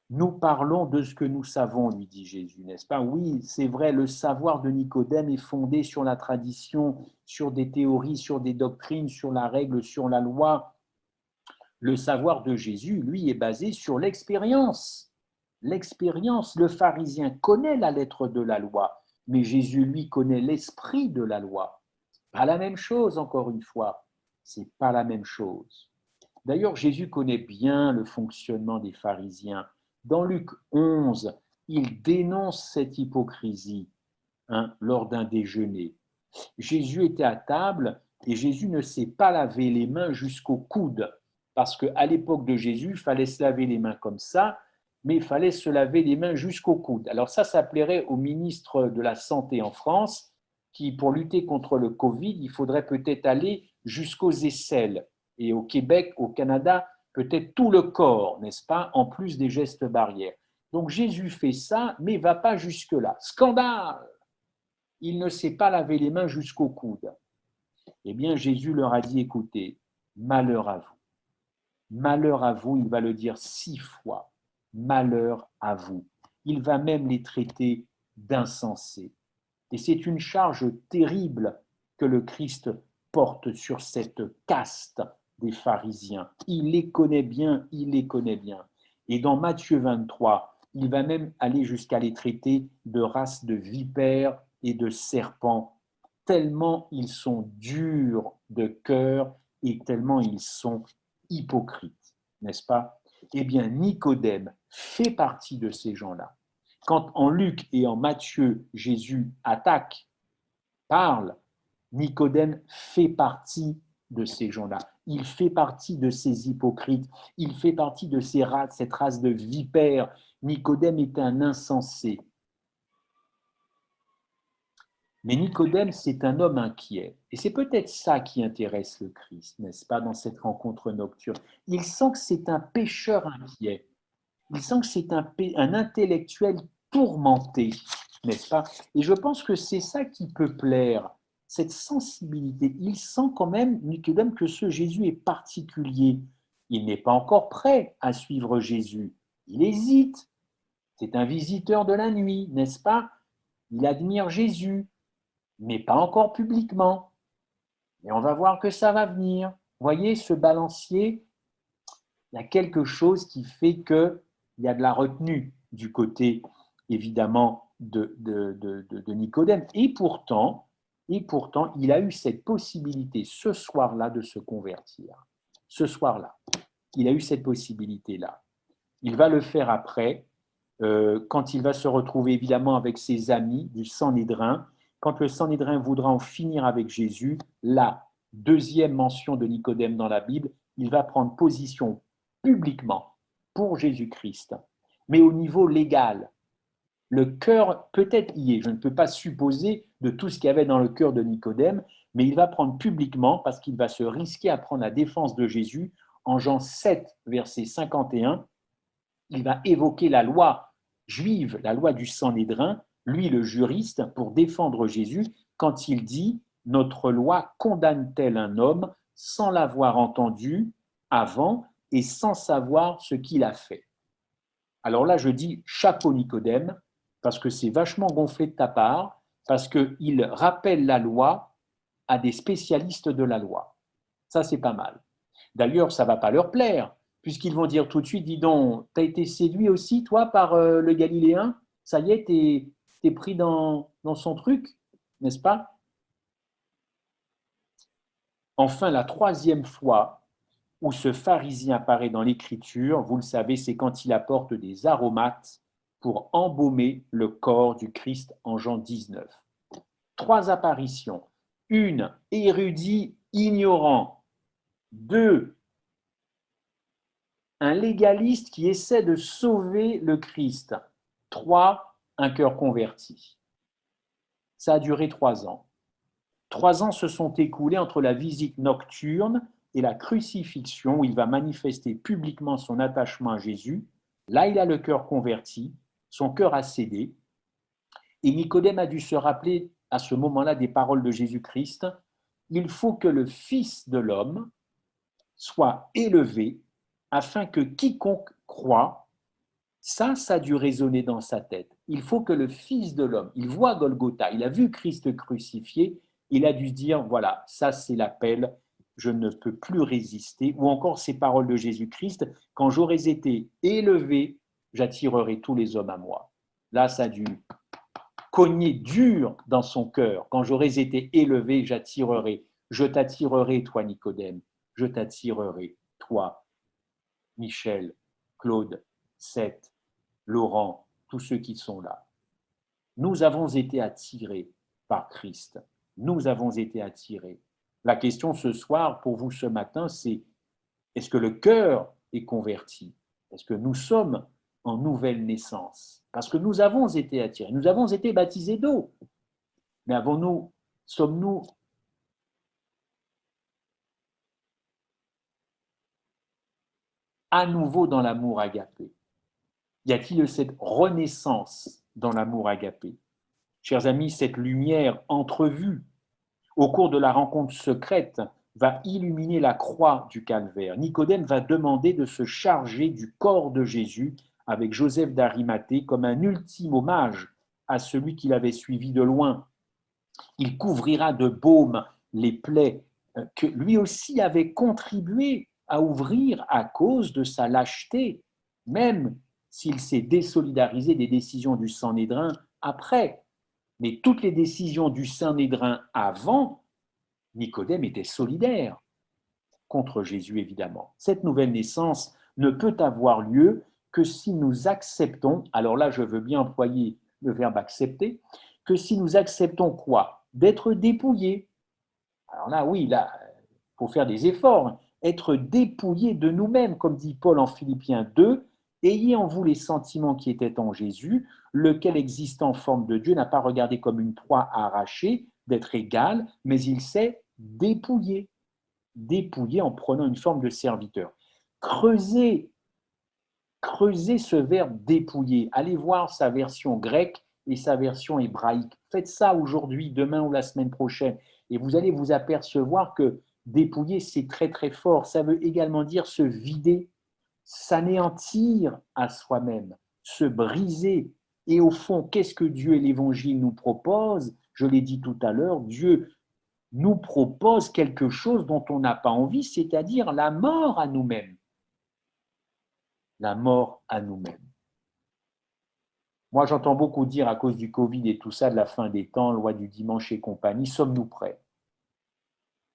Nous parlons de ce que nous savons, lui dit Jésus, n'est-ce pas? Oui, c'est vrai, le savoir de Nicodème est fondé sur la tradition, sur des théories, sur des doctrines, sur la règle, sur la loi. Le savoir de Jésus, lui, est basé sur l'expérience. L'expérience, le pharisien connaît la lettre de la loi, mais Jésus, lui, connaît l'esprit de la loi. Pas la même chose, encore une fois. C'est pas la même chose. D'ailleurs, Jésus connaît bien le fonctionnement des pharisiens. Dans Luc 11, il dénonce cette hypocrisie lors d'un déjeuner. Jésus était à table et Jésus ne s'est pas lavé les mains jusqu'au coude, parce qu'à l'époque de Jésus, il fallait se laver les mains comme ça, mais il fallait se laver les mains jusqu'au coude. Alors ça plairait au ministre de la Santé en France, qui, pour lutter contre le Covid, il faudrait peut-être aller jusqu'aux aisselles. Et au Québec, au Canada, peut-être tout le corps, n'est-ce pas, en plus des gestes barrières. Donc Jésus fait ça, mais ne va pas jusque-là. Scandale! Il ne s'est pas lavé les mains jusqu'au coude. Eh bien, Jésus leur a dit, écoutez, malheur à vous. Malheur à vous, il va le dire 6 fois. Malheur à vous. Il va même les traiter d'insensés. Et c'est une charge terrible que le Christ porte sur cette caste des pharisiens. Il les connaît bien, il les connaît bien. Et dans Matthieu 23, il va même aller jusqu'à les traiter de race de vipères et de serpents, tellement ils sont durs de cœur et tellement ils sont hypocrites, n'est-ce pas? Eh bien, Nicodème fait partie de ces gens-là. Quand en Luc et en Matthieu, Jésus attaque, parle, Nicodème fait partie de ces gens-là. Il fait partie de ces hypocrites. Il fait partie de cette race de vipères. Nicodème est un insensé. Mais Nicodème, c'est un homme inquiet. Et c'est peut-être ça qui intéresse le Christ, n'est-ce pas, dans cette rencontre nocturne. Il sent que c'est un pécheur inquiet. Il sent que c'est un intellectuel tourmenté, n'est-ce pas? Et je pense que c'est ça qui peut plaire, cette sensibilité. Il sent quand même, Nicodème, que ce Jésus est particulier. Il n'est pas encore prêt à suivre Jésus. Il hésite. C'est un visiteur de la nuit, n'est-ce pas? Il admire Jésus, mais pas encore publiquement. Et on va voir que ça va venir. Vous voyez, ce balancier, il y a quelque chose qui fait qu'il y a de la retenue du côté, évidemment, de Nicodème. Et pourtant, il a eu cette possibilité ce soir-là de se convertir. Ce soir-là, il a eu cette possibilité-là. Il va le faire après, quand il va se retrouver évidemment avec ses amis du Sanhédrin. Quand le Sanhédrin voudra en finir avec Jésus, la deuxième mention de Nicodème dans la Bible, il va prendre position publiquement pour Jésus-Christ. Mais au niveau légal, le cœur peut-être y est. Je ne peux pas supposer de tout ce qu'il y avait dans le cœur de Nicodème, mais il va prendre publiquement parce qu'il va se risquer à prendre la défense de Jésus. En Jean 7, verset 51, il va évoquer la loi juive, la loi du Sanhédrin, lui le juriste, pour défendre Jésus, quand il dit « Notre loi condamne-t-elle un homme sans l'avoir entendu avant et sans savoir ce qu'il a fait ?» Alors là, je dis chapeau Nicodème, parce que c'est vachement gonflé de ta part, parce qu'il rappelle la loi à des spécialistes de la loi. Ça, c'est pas mal. D'ailleurs, ça ne va pas leur plaire, puisqu'ils vont dire tout de suite, dis donc, tu as été séduit aussi, toi, par le Galiléen? Ça y est, t'es pris dans son truc, n'est-ce pas? Enfin, la troisième fois où ce pharisien apparaît dans l'Écriture, vous le savez, c'est quand il apporte des aromates pour embaumer le corps du Christ en Jean 19. 3 apparitions. 1, érudit ignorant. 2, un légaliste qui essaie de sauver le Christ. 3, un cœur converti. Ça a duré 3 ans. 3 ans se sont écoulés entre la visite nocturne et la crucifixion, où il va manifester publiquement son attachement à Jésus. Là, il a le cœur converti, son cœur a cédé. Et Nicodème a dû se rappeler à ce moment-là des paroles de Jésus-Christ. Il faut que le Fils de l'homme soit élevé afin que quiconque croit, ça a dû résonner dans sa tête. Il faut que le Fils de l'homme, il voit Golgotha, il a vu Christ crucifié, il a dû se dire, voilà, ça c'est l'appel, je ne peux plus résister. Ou encore ces paroles de Jésus-Christ, quand j'aurais été élevé, j'attirerai tous les hommes à moi. Là, ça a dû cogner dur dans son cœur. Quand j'aurais été élevé, j'attirerai. Je t'attirerai, toi, Nicodème. Je t'attirerai, toi, Michel, Claude, Seth, Laurent, tous ceux qui sont là. Nous avons été attirés par Christ. Nous avons été attirés. La question ce soir, pour vous ce matin, c'est est-ce que le cœur est converti? Est-ce que nous sommes en nouvelle naissance. Parce que nous avons été attirés, nous avons été baptisés d'eau. Mais sommes-nous à nouveau dans l'amour agapé? Y a-t-il cette renaissance dans l'amour agapé? Chers amis, cette lumière entrevue au cours de la rencontre secrète va illuminer la croix du calvaire. Nicodème va demander de se charger du corps de Jésus avec Joseph d'Arimathée comme un ultime hommage à celui qu'il avait suivi de loin. Il couvrira de baume les plaies que lui aussi avait contribué à ouvrir à cause de sa lâcheté, même s'il s'est désolidarisé des décisions du Sanhédrin après. Mais toutes les décisions du Sanhédrin avant, Nicodème était solidaire contre Jésus, évidemment. Cette nouvelle naissance ne peut avoir lieu que si nous acceptons, alors là je veux bien employer le verbe accepter, que si nous acceptons quoi? D'être dépouillés. Alors là, oui, là, il faut faire des efforts. Être dépouillés de nous-mêmes, comme dit Paul en Philippiens 2, ayez en vous les sentiments qui étaient en Jésus, lequel existant en forme de Dieu n'a pas regardé comme une proie à arracher, d'être égal, mais il s'est dépouillé en prenant une forme de serviteur. Creusez ce verbe dépouiller. Allez voir sa version grecque et sa version hébraïque. Faites ça aujourd'hui, demain ou la semaine prochaine, et vous allez vous apercevoir que dépouiller, c'est très très fort. Ça veut également dire se vider, s'anéantir à soi-même, se briser. Et au fond, qu'est-ce que Dieu et l'Évangile nous proposent? Je l'ai dit tout à l'heure, Dieu nous propose quelque chose dont on n'a pas envie, c'est-à-dire la mort à nous-mêmes. La mort à nous-mêmes. Moi, j'entends beaucoup dire à cause du Covid et tout ça, de la fin des temps, loi du dimanche et compagnie, sommes-nous prêts?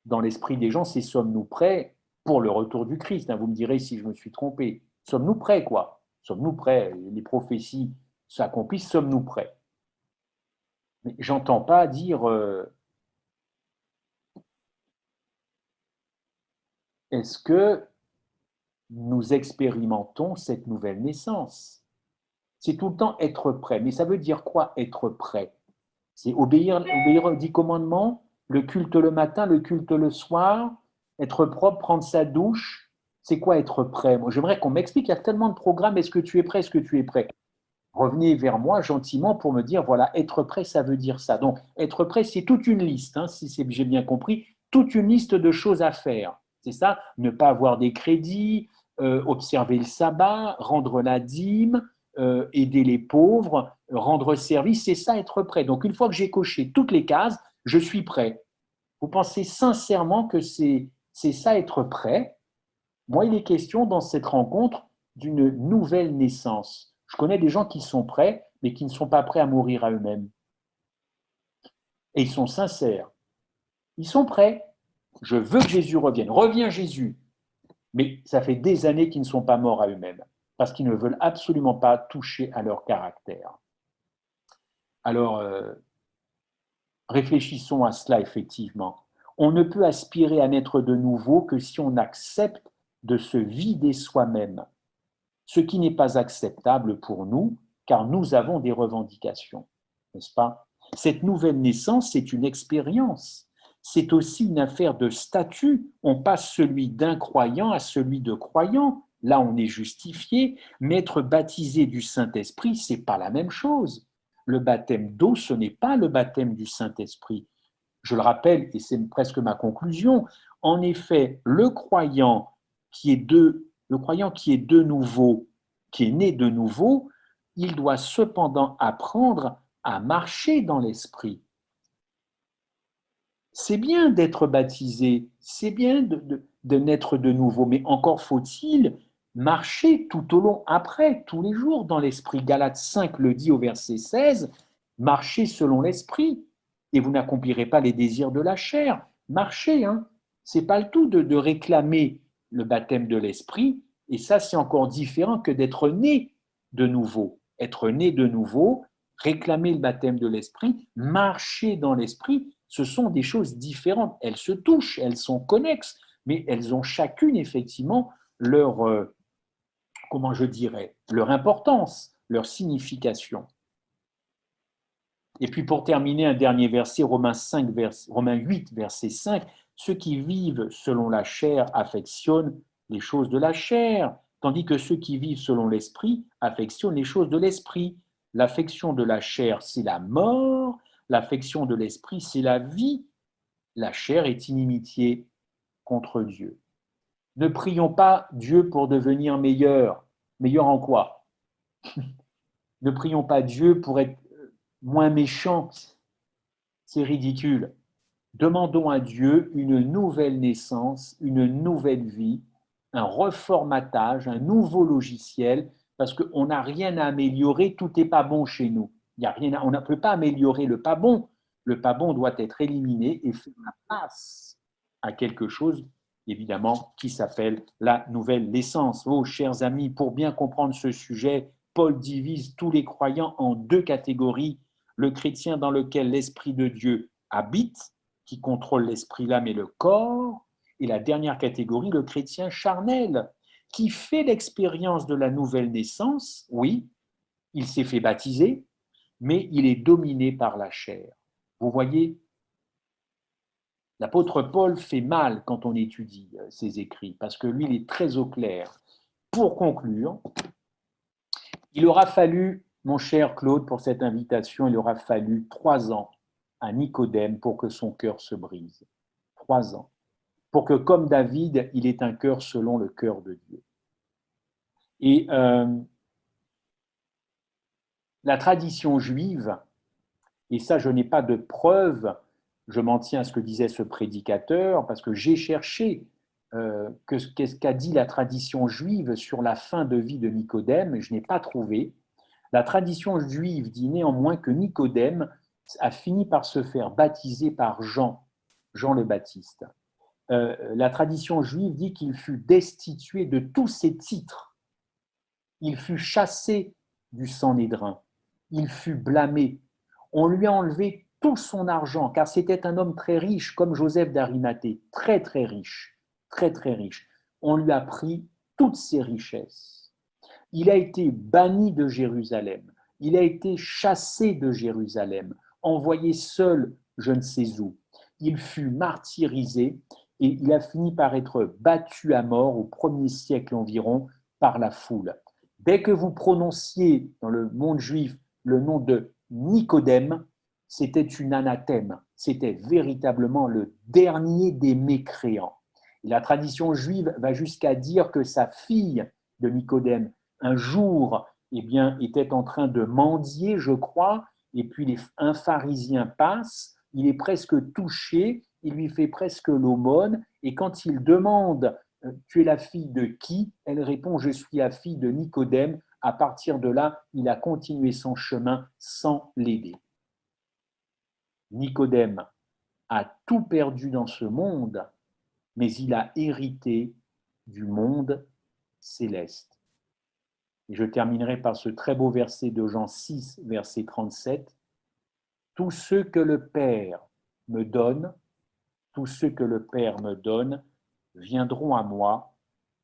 Dans l'esprit des gens, c'est sommes-nous prêts pour le retour du Christ? Vous me direz si je me suis trompé. Sommes-nous prêts, quoi? Sommes-nous prêts? Les prophéties s'accomplissent, sommes-nous prêts? Mais j'entends pas dire est-ce que nous expérimentons cette nouvelle naissance? C'est tout le temps être prêt. Mais ça veut dire quoi être prêt? C'est obéir aux 10 commandements, le culte le matin, le culte le soir, être propre, prendre sa douche. C'est quoi être prêt? Moi, j'aimerais qu'on m'explique. Il y a tellement de programmes. Est-ce que tu es prêt? Est-ce que tu es prêt? Revenez vers moi gentiment pour me dire, voilà, être prêt, ça veut dire ça. Donc, être prêt, c'est toute une liste, si j'ai bien compris, toute une liste de choses à faire. C'est ça, ne pas avoir des crédits, observer le sabbat, rendre la dîme, aider les pauvres, rendre service, c'est ça être prêt. Donc, une fois que j'ai coché toutes les cases, je suis prêt. Vous pensez sincèrement que c'est ça être prêt? Moi, il est question dans cette rencontre d'une nouvelle naissance. Je connais des gens qui sont prêts, mais qui ne sont pas prêts à mourir à eux-mêmes. Et ils sont sincères. Ils sont prêts. Je veux que Jésus revienne. Reviens Jésus. Mais ça fait des années qu'ils ne sont pas morts à eux-mêmes, parce qu'ils ne veulent absolument pas toucher à leur caractère. Alors, réfléchissons à cela effectivement. On ne peut aspirer à naître de nouveau que si on accepte de se vider soi-même, ce qui n'est pas acceptable pour nous, car nous avons des revendications, n'est-ce pas? Cette nouvelle naissance, c'est une expérience. C'est aussi une affaire de statut. On passe celui d'incroyant à celui de croyant. Là, on est justifié. Mais être baptisé du Saint-Esprit, c'est pas la même chose. Le baptême d'eau, ce n'est pas le baptême du Saint-Esprit. Je le rappelle, et c'est presque ma conclusion, en effet, le croyant qui est de nouveau, qui est né de nouveau, il doit cependant apprendre à marcher dans l'esprit. C'est bien d'être baptisé, c'est bien de naître de nouveau, mais encore faut-il marcher tout au long après, tous les jours dans l'esprit. Galates 5 le dit au verset 16, marchez selon l'esprit et vous n'accomplirez pas les désirs de la chair. Marchez, hein. C'est pas le tout de réclamer le baptême de l'esprit, et ça c'est encore différent que d'être né de nouveau. Être né de nouveau, réclamer le baptême de l'esprit, marcher dans l'esprit, ce sont des choses différentes. Elles se touchent, elles sont connexes, mais elles ont chacune effectivement comment je dirais, leur importance, leur signification. Et puis pour terminer, un dernier verset, Romains 8, verset 5, ceux qui vivent selon la chair affectionnent les choses de la chair, tandis que ceux qui vivent selon l'esprit affectionnent les choses de l'esprit. L'affection de la chair, c'est la mort, l'affection de l'esprit, c'est la vie. La chair est inimitié contre Dieu. Ne prions pas Dieu pour devenir meilleur. Meilleur en quoi? Ne prions pas Dieu pour être moins méchant. C'est ridicule. Demandons à Dieu une nouvelle naissance, une nouvelle vie, un reformatage, un nouveau logiciel, parce qu'on n'a rien à améliorer, tout n'est pas bon chez nous. Il y a rien on ne peut pas améliorer le pas bon. Le pas bon doit être éliminé et faire la place à quelque chose, évidemment, qui s'appelle la nouvelle naissance. Oh, chers amis, pour bien comprendre ce sujet, Paul divise tous les croyants en deux catégories. Le chrétien dans lequel l'Esprit de Dieu habite, qui contrôle l'esprit, l'âme et le corps, et la dernière catégorie, le chrétien charnel, qui fait l'expérience de la nouvelle naissance, oui, il s'est fait baptiser, mais il est dominé par la chair. Vous voyez, l'apôtre Paul fait mal quand on étudie ses écrits, parce que lui, il est très au clair. Pour conclure, il aura fallu, mon cher Claude, pour cette invitation, il aura fallu 3 ans à Nicodème pour que son cœur se brise. 3 ans. Pour que, comme David, il ait un cœur selon le cœur de Dieu. Et la tradition juive, et ça je n'ai pas de preuve, je m'en tiens à ce que disait ce prédicateur, parce que j'ai cherché qu'est-ce qu'a dit la tradition juive sur la fin de vie de Nicodème, et je n'ai pas trouvé. La tradition juive dit néanmoins que Nicodème a fini par se faire baptiser par Jean, Jean le Baptiste. La tradition juive dit qu'il fut destitué de tous ses titres. Il fut chassé du Sanhédrin. Il fut blâmé. On lui a enlevé tout son argent, car c'était un homme très riche, comme Joseph d'Arimathée, très très riche, très très riche. On lui a pris toutes ses richesses. Il a été banni de Jérusalem. Il a été chassé de Jérusalem, envoyé seul je ne sais où. Il fut martyrisé et il a fini par être battu à mort au 1er siècle environ par la foule. Dès que vous prononciez dans le monde juif le nom de Nicodème, c'était une anathème, c'était véritablement le dernier des mécréants. Et la tradition juive va jusqu'à dire que sa fille de Nicodème, un jour, eh bien, était en train de mendier, je crois, et puis un pharisien passe, il est presque touché, il lui fait presque l'aumône, et quand il demande « Tu es la fille de qui ?» elle répond « Je suis la fille de Nicodème ». À partir de là, il a continué son chemin sans l'aider. Nicodème a tout perdu dans ce monde, mais il a hérité du monde céleste. Et je terminerai par ce très beau verset de Jean 6, verset 37. Tous ceux que le Père me donne, tous ceux que le Père me donne viendront à moi,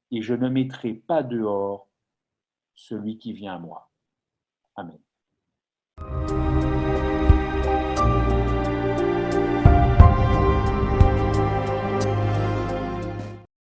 et je ne mettrai pas dehors celui qui vient à moi. Amen.